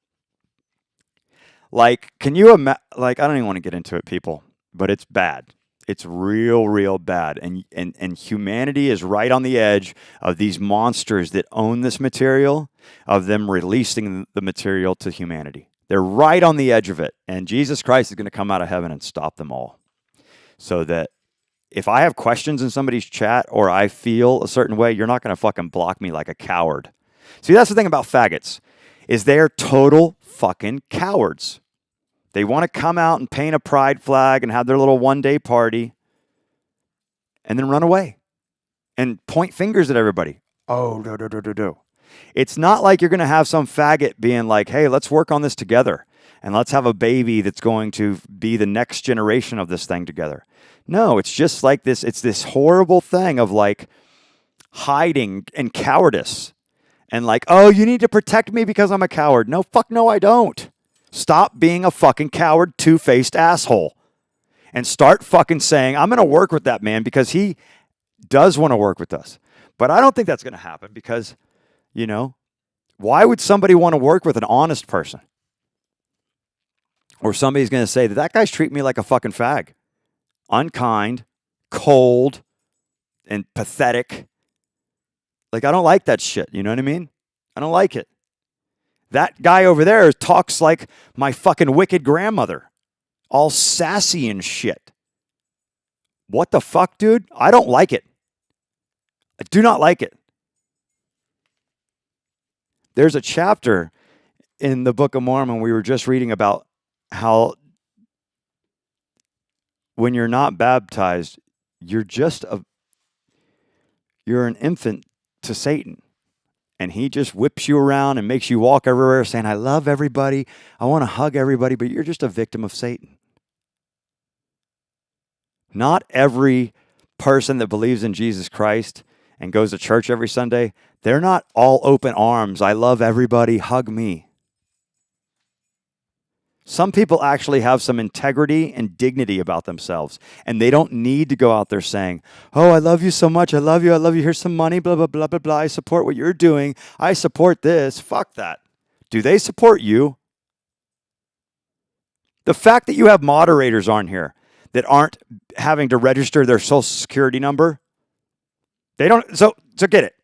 Speaker 1: Like, can you imagine? Like, I don't even want to get into it, people, but it's bad. It's real, real bad. And humanity is right on the edge of these monsters that own this material, of them releasing the material to humanity. They're right on the edge of it. And Jesus Christ is going to come out of heaven and stop them all. So that if I have questions in somebody's chat or I feel a certain way, you're not going to fucking block me like a coward. See, that's the thing about faggots, is they're total fucking cowards. They want to come out and paint a pride flag and have their little one-day party and then run away and point fingers at everybody. Oh, do. It's not like you're going to have some faggot being like, hey, let's work on this together and let's have a baby that's going to be the next generation of this thing together. No, it's just like this. It's this horrible thing of like hiding and cowardice and like, oh, you need to protect me because I'm a coward. No, fuck no, I don't. Stop being a fucking coward, two-faced asshole and start fucking saying, I'm going to work with that man because he does want to work with us. But I don't think that's going to happen because, you know, why would somebody want to work with an honest person? Or somebody's going to say that guy's treating me like a fucking fag. Unkind, cold, and pathetic. Like, I don't like that shit. You know what I mean? I don't like it. That guy over there talks like my fucking wicked grandmother. All sassy and shit. What the fuck, dude? I don't like it. I do not like it. There's a chapter in the Book of Mormon we were just reading about how when you're not baptized, you're an infant to Satan. And he just whips you around and makes you walk everywhere saying, I love everybody. I want to hug everybody, but you're just a victim of Satan. Not every person that believes in Jesus Christ and goes to church every Sunday, they're not all open arms. I love everybody. Hug me. Some people actually have some integrity and dignity about themselves, and they don't need to go out there saying, oh, I love you so much. I love you. Here's some money, blah, blah, blah, blah, blah. I support what you're doing. I support this. Fuck that. Do they support you? The fact that you have moderators on here that aren't having to register their social security number, they don't, so get it.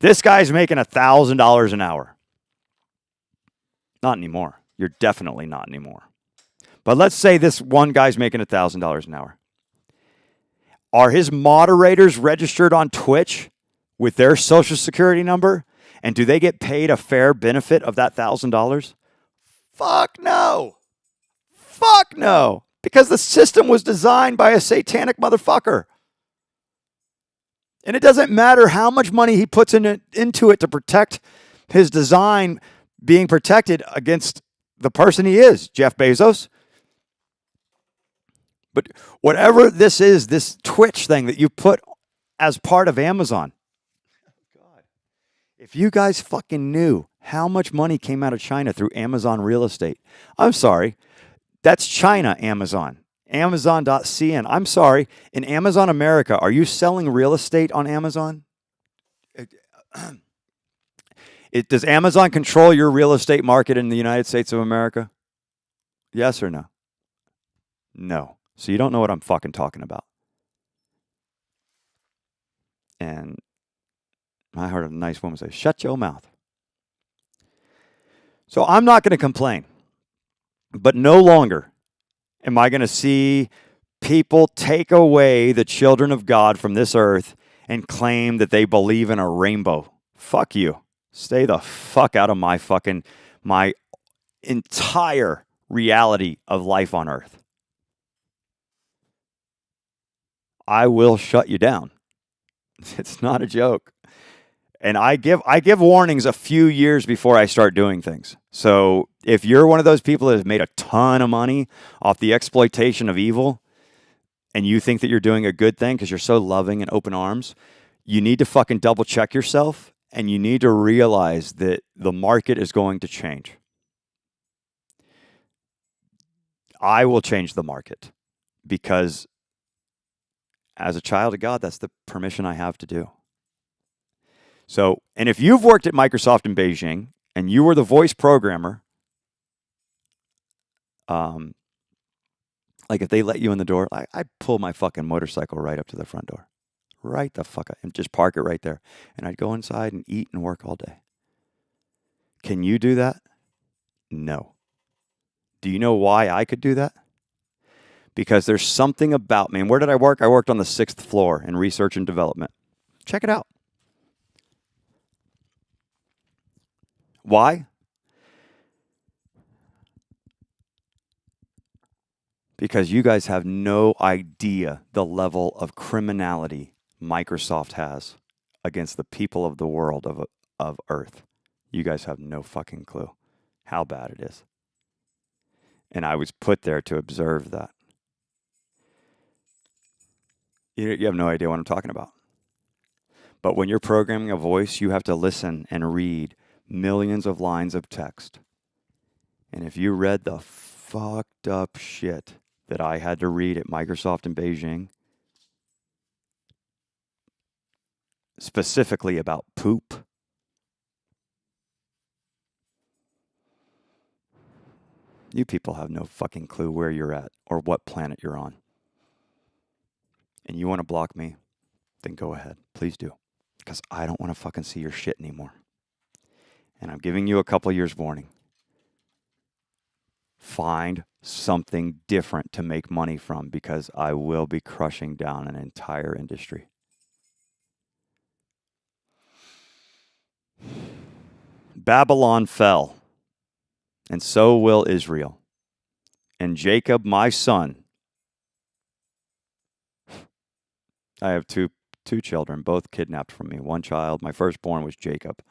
Speaker 1: This guy's making $1,000 an hour. Not anymore. You're definitely not anymore. But let's say this one guy's making $1,000 an hour. Are his moderators registered on Twitch with their social security number? And do they get paid a fair benefit of that $1,000? Fuck no. Fuck no. Because the system was designed by a satanic motherfucker. And it doesn't matter how much money he puts into it to protect his design being protected against the person he is, Jeff Bezos. But whatever this is, this Twitch thing that you put as part of Amazon. God. If you guys fucking knew how much money came out of China through Amazon real estate. I'm sorry. That's China Amazon. Amazon.cn. I'm sorry. In Amazon America, are you selling real estate on Amazon? Does Amazon control your real estate market in the United States of America? Yes or no? No. So you don't know what I'm fucking talking about. And I heard a nice woman say, shut your mouth. So I'm not going to complain. But no longer am I going to see people take away the children of God from this earth and claim that they believe in a rainbow. Fuck you. Stay the fuck out of my entire reality of life on earth. I will shut you down. It's not a joke. And I give warnings a few years before I start doing things. So if you're one of those people that has made a ton of money off the exploitation of evil, and you think that you're doing a good thing because you're so loving and open arms, you need to fucking double check yourself, and you need to realize that the market is going to change. I will change the market because as a child of God, that's the permission I have to do. So, and if you've worked at Microsoft in Beijing and you were the voice programmer, like if they let you in the door, I'd pull my fucking motorcycle right up to the front door. Right the fuck up. And just park it right there. And I'd go inside and eat and work all day. Can you do that? No. Do you know why I could do that? Because there's something about me. And where did I work? I worked on the 6th floor in research and development. Check it out. Why? Because you guys have no idea the level of criminality Microsoft has against the people of the world of Earth. You guys have no fucking clue how bad it is. And I was put there to observe that. You have no idea what I'm talking about. But when you're programming a voice, you have to listen and read millions of lines of text. And if you read the fucked up shit that I had to read at Microsoft in Beijing, specifically about poop, you people have no fucking clue where you're at or what planet you're on. And you want to block me? Then go ahead. Please do. Because I don't want to fucking see your shit anymore. And I'm giving you a couple years warning. Find something different to make money from because I will be crushing down an entire industry. Babylon fell, and so will Israel. And Jacob, my son, I have two children, both kidnapped from me. One child, my firstborn was Jacob.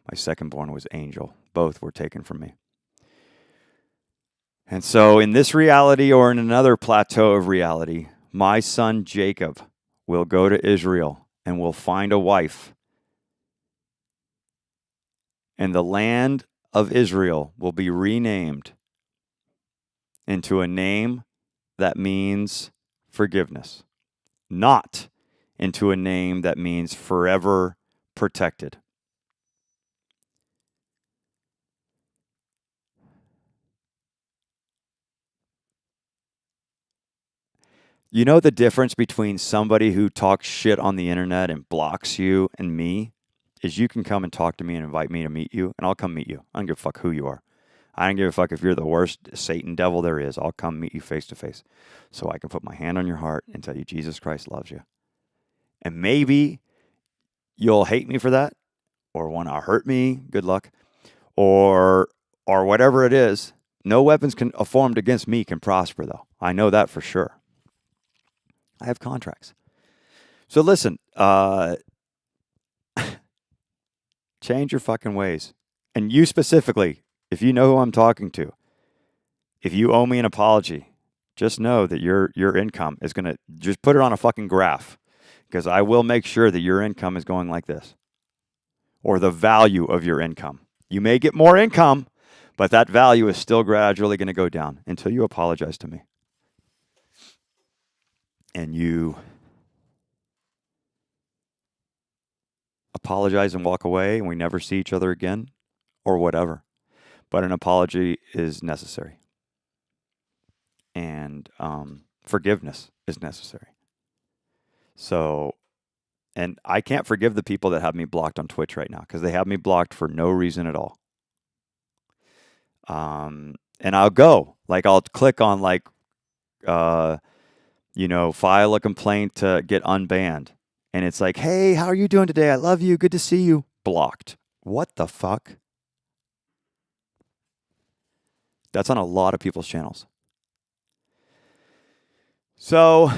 Speaker 1: My secondborn was Angel. Both were taken from me. And so in this reality or in another plateau of reality, my son Jacob will go to Israel and will find a wife. And the land of Israel will be renamed into a name that means forgiveness, not into a name that means forever protected. You know the difference between somebody who talks shit on the internet and blocks you and me is you can come and talk to me and invite me to meet you, and I'll come meet you. I don't give a fuck who you are. I don't give a fuck if you're the worst Satan devil there is. I'll come meet you face to face so I can put my hand on your heart and tell you Jesus Christ loves you. And maybe you'll hate me for that or want to hurt me. Good luck. Or whatever it is. No weapons formed against me can prosper, though. I know that for sure. I have contracts. So listen, change your fucking ways. And you specifically, if you know who I'm talking to, if you owe me an apology, just know that your income is going to, just put it on a fucking graph, because I will make sure that your income is going like this, or the value of your income. You may get more income, but that value is still gradually going to go down until you apologize to me. And you apologize and walk away and we never see each other again, or whatever. But an apology is necessary. And forgiveness is necessary. So, and I can't forgive the people that have me blocked on Twitch right now, because they have me blocked for no reason at all. And I'll go, like, I'll click on, like, file a complaint to get unbanned. And it's like, hey, how are you doing today? I love you. Good to see you. Blocked. What the fuck? That's on a lot of people's channels. So,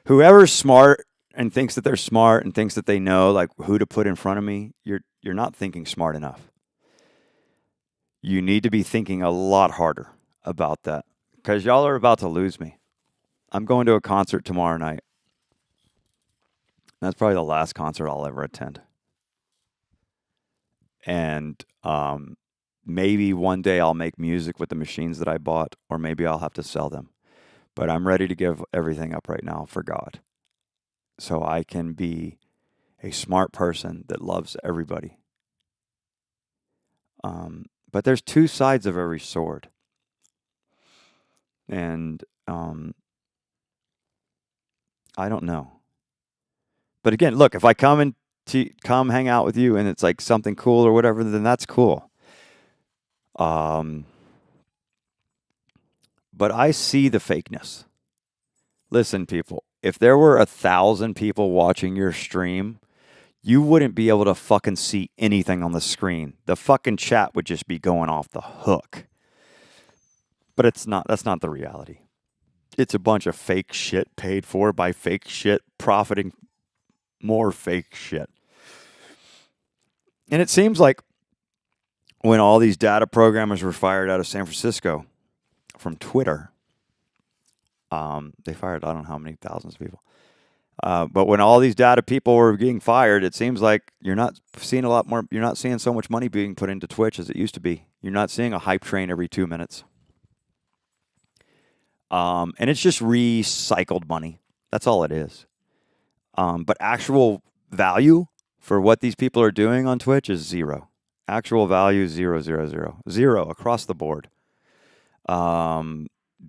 Speaker 1: whoever's smart and thinks that they're smart and thinks that they know, like, who to put in front of me, you're not thinking smart enough. You need to be thinking a lot harder about that, because y'all are about to lose me. I'm going to a concert tomorrow night. That's probably the last concert I'll ever attend. And maybe one day I'll make music with the machines that I bought, or maybe I'll have to sell them. But I'm ready to give everything up right now for God, so I can be a smart person that loves everybody. But there's two sides of every sword. And I don't know. But again, look, if I come hang out with you and it's like something cool or whatever, then that's cool. But I see the fakeness. Listen, people, if there were 1,000 people watching your stream, you wouldn't be able to fucking see anything on the screen. The fucking chat would just be going off the hook. But that's not the reality. It's a bunch of fake shit paid for by fake shit, profiting more fake shit. And it seems like when all these data programmers were fired out of San Francisco from Twitter, they fired, I don't know how many thousands of people. But when all these data people were getting fired, it seems like you're not seeing a lot more. You're not seeing so much money being put into Twitch as it used to be. You're not seeing a hype train every 2 minutes. And it's just recycled money. That's all it is. But actual value for what these people are doing on Twitch is zero. Actual value, 0, 0, 0. 0 across the board.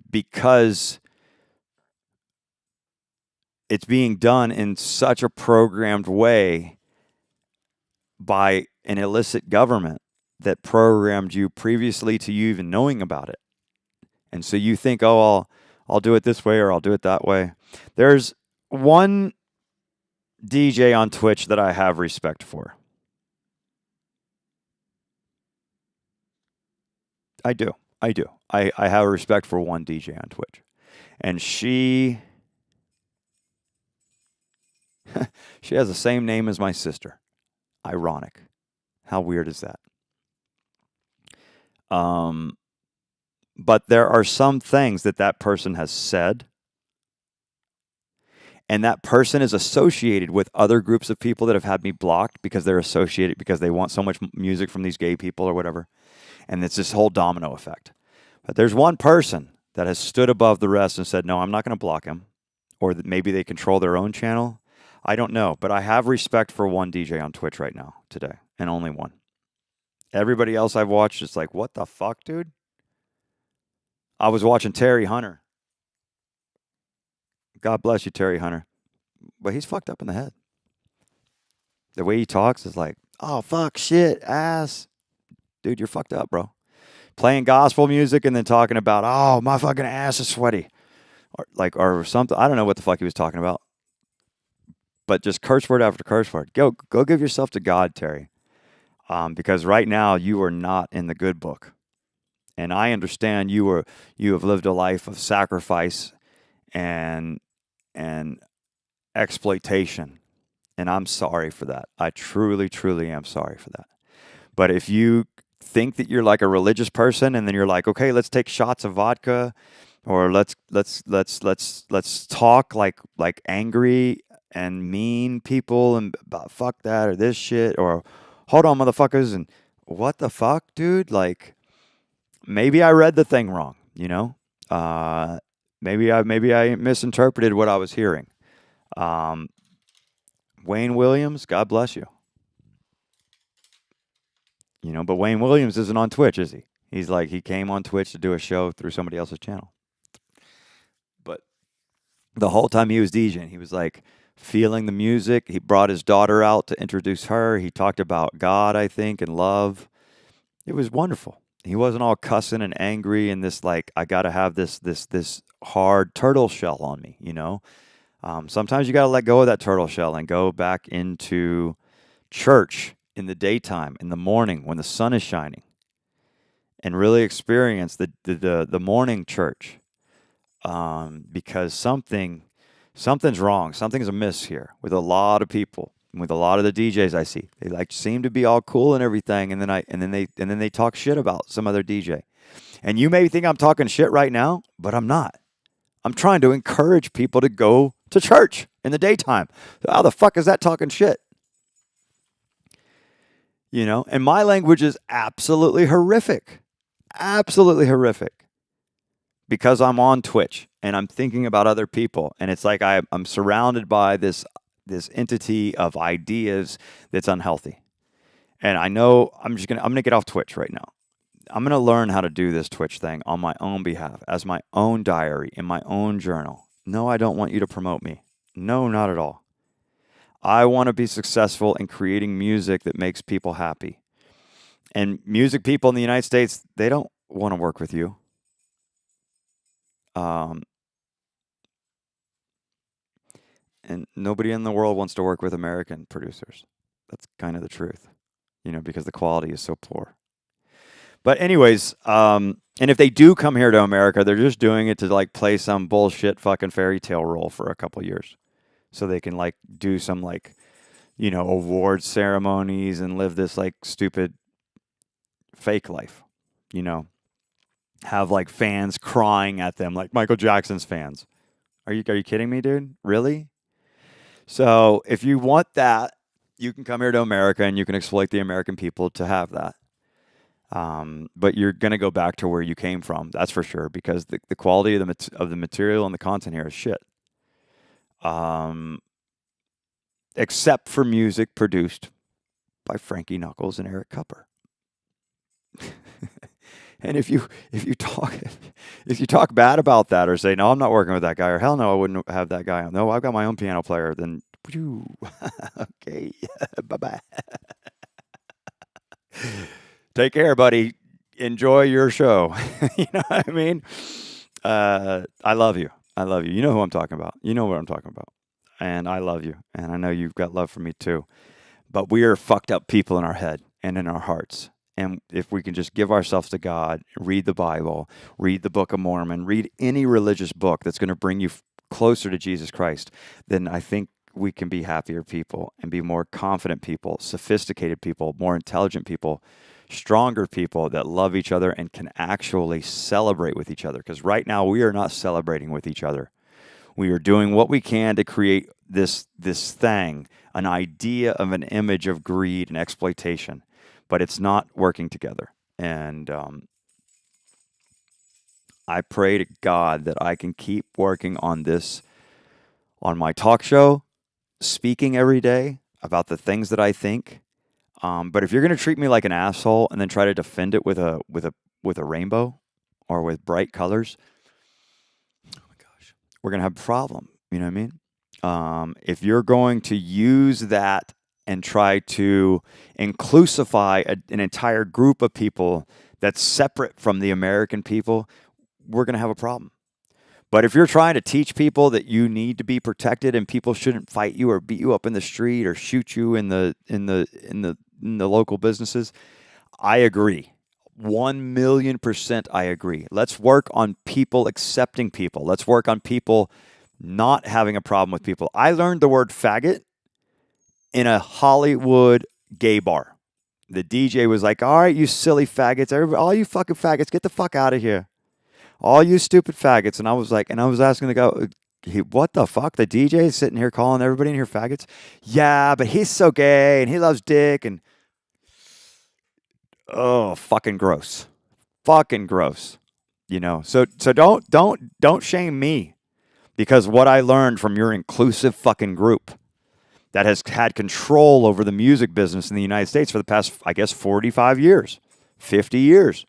Speaker 1: Because it's being done in such a programmed way by an illicit government that programmed you previously to you even knowing about it. And so you think, oh, I'll do it this way or I'll do it that way. There's one DJ on Twitch that I have respect for. I do. I have respect for one DJ on Twitch. And she has the same name as my sister. Ironic. How weird is that? But there are some things that person has said, and that person is associated with other groups of people that have had me blocked because they're associated, because they want so much music from these gay people or whatever. And it's this whole domino effect. But there's one person that has stood above the rest and said, no, I'm not going to block him. Or that maybe they control their own channel. I don't know. But I have respect for one DJ on Twitch right now, today. And only one. Everybody else I've watched is like, what the fuck, dude? I was watching Terry Hunter. God bless you, Terry Hunter. But he's fucked up in the head. The way he talks is like, oh, fuck, shit, ass. Dude, you're fucked up, bro. Playing gospel music and then talking about, oh, my fucking ass is sweaty. Or something. I don't know what the fuck he was talking about. But just curse word after curse word. Go give yourself to God, Terry. Because right now you are not in the good book. And I understand you have lived a life of sacrifice and exploitation. And I'm sorry for that. I truly, truly am sorry for that. But if you think that you're like a religious person and then you're like, okay, let's take shots of vodka, or let's talk like angry and mean people and about fuck that or this shit, or hold on, motherfuckers, and what the fuck, dude? Like, maybe I read the thing wrong, you know? Maybe I misinterpreted what I was hearing. Um, Wayne Williams, God bless you. You know, but Wayne Williams isn't on Twitch, is he? He came on Twitch to do a show through somebody else's channel. But the whole time he was DJing, he was like feeling the music. He brought his daughter out to introduce her. He talked about God, I think, and love. It was wonderful. He wasn't all cussing and angry and this like, I gotta have this hard turtle shell on me, you know? Sometimes you gotta let go of that turtle shell and go back into church in the daytime, in the morning when the sun is shining, and really experience the morning church. Because something's wrong. Something's amiss here with a lot of people, with a lot of the DJs I see. They like seem to be all cool and everything, and then they talk shit about some other DJ. And you may think I'm talking shit right now, but I'm not. I'm trying to encourage people to go to church in the daytime. How the fuck is that talking shit? You know, and my language is absolutely horrific. Absolutely horrific. Because I'm on Twitch and I'm thinking about other people. And it's like I'm surrounded by this entity of ideas that's unhealthy. And I know I'm gonna get off Twitch right now. I'm gonna learn how to do this Twitch thing on my own behalf, as my own diary, in my own journal. No, I don't want you to promote me. No, not at all. I want to be successful in creating music that makes people happy. And music people in the United States, they don't want to work with you. And nobody in the world wants to work with American producers. That's kind of the truth, you know, because the quality is so poor. But anyways, and if they do come here to America, they're just doing it to like play some bullshit fucking fairy tale role for a couple years, so they can like do some like, you know, award ceremonies and live this like stupid fake life, you know, have like fans crying at them like Michael Jackson's fans. Are you kidding me, dude? Really? So if you want that, you can come here to America and you can exploit the American people to have that. But you're going to go back to where you came from, that's for sure, because the quality of the material and the content here is shit. Except for music produced by Frankie Knuckles and Eric Cupper. And if you talk bad about that, or say, no, I'm not working with that guy, or hell no, I wouldn't have that guy on. No, I've got my own piano player. Then, okay, bye bye. Take care, buddy. Enjoy your show. You know what I mean? I love you. I love you. You know who I'm talking about. You know what I'm talking about. And I love you. And I know you've got love for me too. But we are fucked up people in our head and in our hearts. And if we can just give ourselves to God, read the Bible, read the Book of Mormon, read any religious book that's going to bring you closer to Jesus Christ, then I think we can be happier people and be more confident people, sophisticated people, more intelligent people, stronger people that love each other and can actually celebrate with each other. Because right now we are not celebrating with each other. We are doing what we can to create this thing, an idea of an image of greed and exploitation, but it's not working together. And I pray to God that I can keep working on this, on my talk show, speaking every day about the things that I think. But if you're going to treat me like an asshole and then try to defend it with a rainbow or with bright colors, oh my gosh, we're going to have a problem. You know what I mean? If you're going to use that and try to inclusify an entire group of people that's separate from the American people, we're going to have a problem. But if you're trying to teach people that you need to be protected and people shouldn't fight you or beat you up in the street or shoot you in the local businesses, I agree. 1,000,000% I agree. Let's work on people accepting people. Let's work on people not having a problem with people. I learned the word faggot in a Hollywood gay bar. The DJ was like, "All right, you silly faggots, all you fucking faggots, get the fuck out of here. All you stupid faggots." And I was like, and I was asking the guy, what the fuck? The DJ is sitting here calling everybody in here faggots? Yeah, but he's so gay and he loves dick and oh, fucking gross. Fucking gross. So don't shame me because what I learned from your inclusive fucking group that has had control over the music business in the United States for the past, I guess, 45 years, 50 years.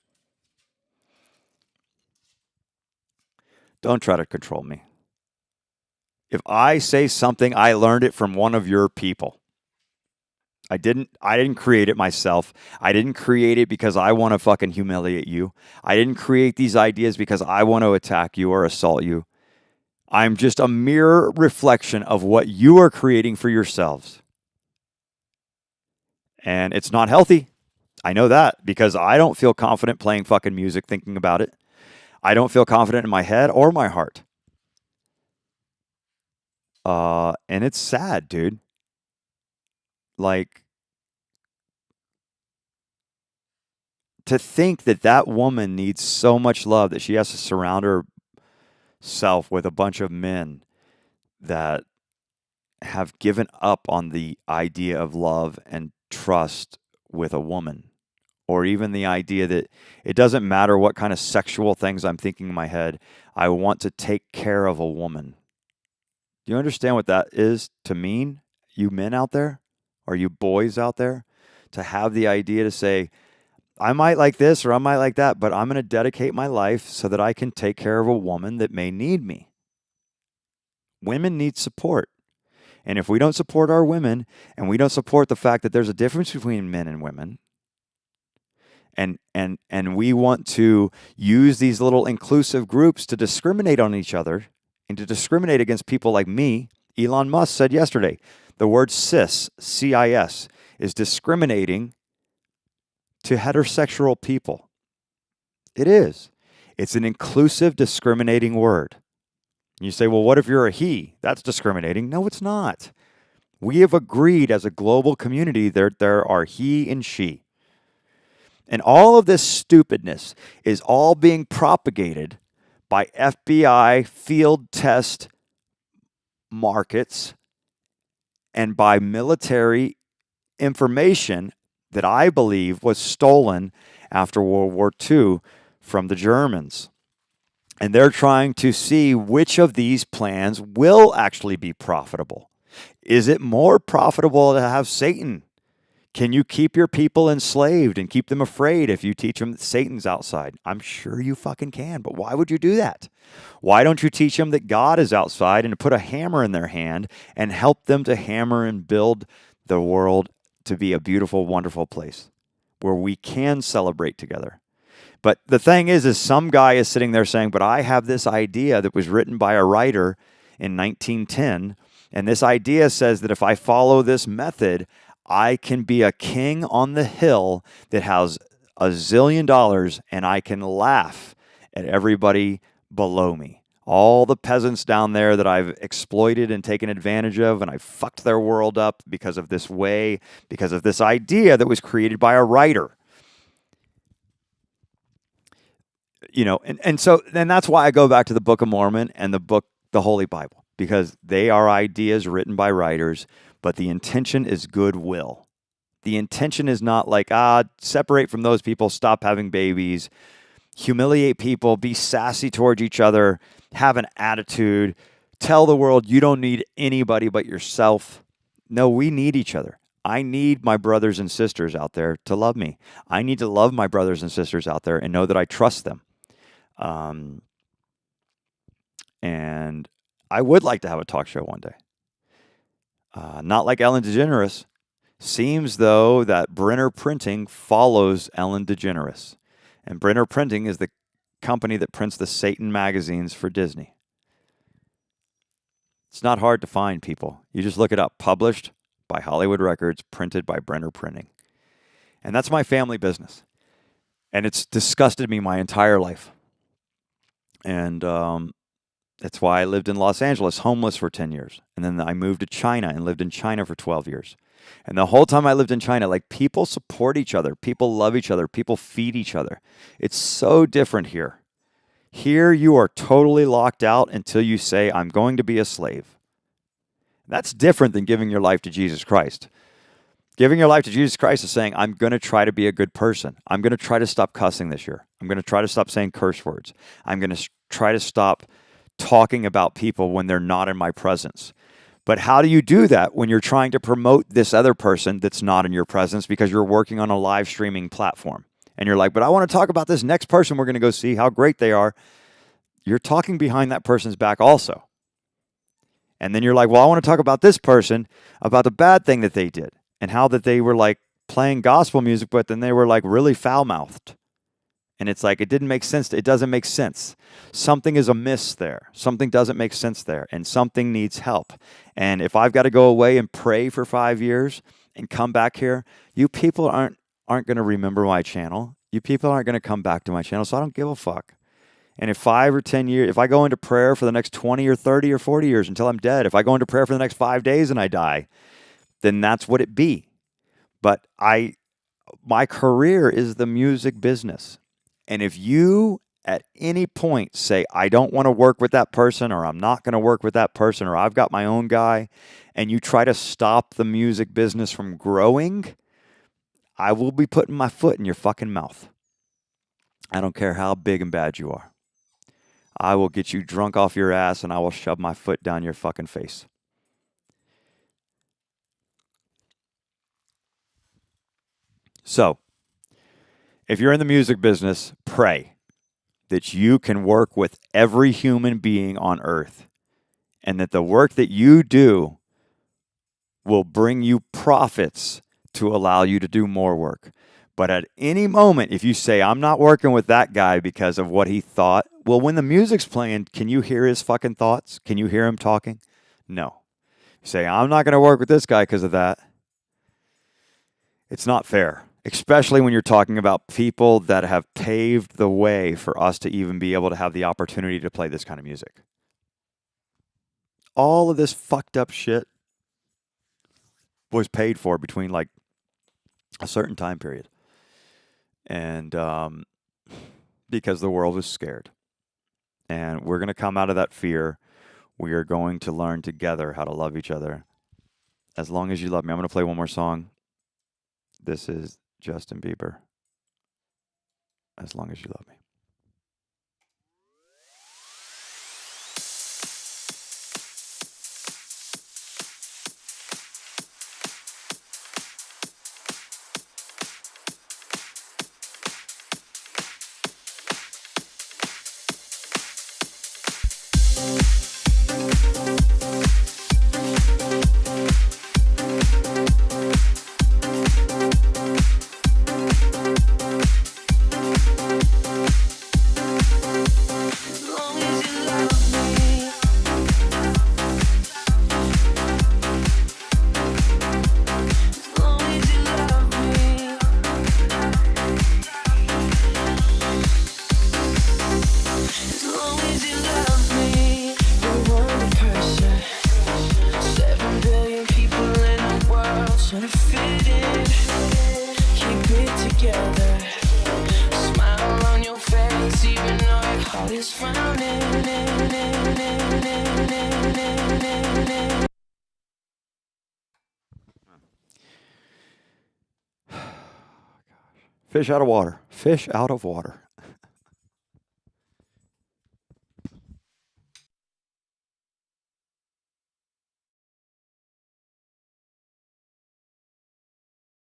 Speaker 1: Don't try to control me. If I say something, I learned it from one of your people. I didn't create it myself. I didn't create it because I want to fucking humiliate you. I didn't create these ideas because I want to attack you or assault you. I'm just a mere reflection of what you are creating for yourselves. And it's not healthy. I know that because I don't feel confident playing fucking music thinking about it. I don't feel confident in my head or my heart. And it's sad, dude. Like, to think that that woman needs so much love that she has to surround herself with a bunch of men that have given up on the idea of love and trust with a woman, or even the idea that it doesn't matter what kind of sexual things I'm thinking in my head, I want to take care of a woman. Do you understand what that is to mean, you men out there, or you boys out there, to have the idea to say, I might like this or I might like that, but I'm going to dedicate my life so that I can take care of a woman that may need me. Women need support. And if we don't support our women and we don't support the fact that there's a difference between men and women, and we want to use these little inclusive groups to discriminate on each other and to discriminate against people like me, Elon Musk said yesterday, the word cis, C-I-S, is discriminating to heterosexual people. It is. It's an inclusive, discriminating word. You say, well, what if you're a he? That's discriminating. No, it's not. We have agreed as a global community there are he and she. And all of this stupidness is all being propagated by FBI field test markets and by military information that I believe was stolen after World War II from the Germans. And they're trying to see which of these plans will actually be profitable. Is it more profitable to have Satan? Can you keep your people enslaved and keep them afraid if you teach them that Satan's outside? I'm sure you fucking can, but why would you do that? Why don't you teach them that God is outside and to put a hammer in their hand and help them to hammer and build the world to be a beautiful, wonderful place where we can celebrate together? But the thing is some guy is sitting there saying, but I have this idea that was written by a writer in 1910, and this idea says that if I follow this method, I can be a king on the hill that has $1 zillion, and I can laugh at everybody below me. All the peasants down there that I've exploited and taken advantage of, and I fucked their world up because of this way, because of this idea that was created by a writer. And so then that's why I go back to the Book of Mormon and the Holy Bible, because they are ideas written by writers, but the intention is goodwill. The intention is not like, separate from those people, stop having babies, humiliate people, be sassy towards each other, have an attitude, tell the world you don't need anybody but yourself. No, we need each other. I need my brothers and sisters out there to love me. I need to love my brothers and sisters out there and know that I trust them. And I would like to have a talk show one day. Not like Ellen DeGeneres. Seems, though, that Brenner Printing follows Ellen DeGeneres. And Brenner Printing is the company that prints the Satan magazines for Disney. It's not hard to find, people. You just look it up. Published by Hollywood Records, printed by Brenner Printing. And that's my family business. And it's disgusted me my entire life. And that's why I lived in Los Angeles, homeless for 10 years. And then I moved to China and lived in China for 12 years. And the whole time I lived in China, like, people support each other. People love each other. People feed each other. It's so different here. Here you are totally locked out until you say, I'm going to be a slave. That's different than giving your life to Jesus Christ. Giving your life to Jesus Christ is saying, I'm going to try to be a good person. I'm going to try to stop cussing this year. I'm going to try to stop saying curse words. I'm going to try to stop talking about people when they're not in my presence. But how do you do that when you're trying to promote this other person that's not in your presence because you're working on a live streaming platform? And you're like, but I want to talk about this next person we're going to go see, how great they are. You're talking behind that person's back also. And then you're like, well, I want to talk about this person, about the bad thing that they did and how that they were like playing gospel music, but then they were like really foul-mouthed. And it's like, it didn't make sense. It doesn't make sense. Something is amiss there. Something doesn't make sense there. And something needs help. And if I've got to go away and pray for 5 years and come back here, you people aren't going to remember my channel. You people aren't going to come back to my channel. So I don't give a fuck. And if 5 or 10 years, if I go into prayer for the next 20 or 30 or 40 years until I'm dead, if I go into prayer for the next 5 days and I die, then that's what it be. But my career is the music business. And if you at any point say, I don't want to work with that person, or I'm not going to work with that person, or I've got my own guy, and you try to stop the music business from growing, I will be putting my foot in your fucking mouth. I don't care how big and bad you are. I will get you drunk off your ass and I will shove my foot down your fucking face. So, if you're in the music business, pray that you can work with every human being on earth and that the work that you do will bring you profits to allow you to do more work. But at any moment, if you say, I'm not working with that guy because of what he thought, well, when the music's playing, can you hear his fucking thoughts? Can you hear him talking? No. You say, I'm not going to work with this guy because of that. It's not fair, especially when you're talking about people that have paved the way for us to even be able to have the opportunity to play this kind of music. All of this fucked up shit was paid for between like a certain time period. And because the world was scared. And we're going to come out of that fear. We are going to learn together how to love each other. As long as you love me. I'm going to play one more song. This is Justin Bieber. As long as you love me. Fish out of water. Fish out of water.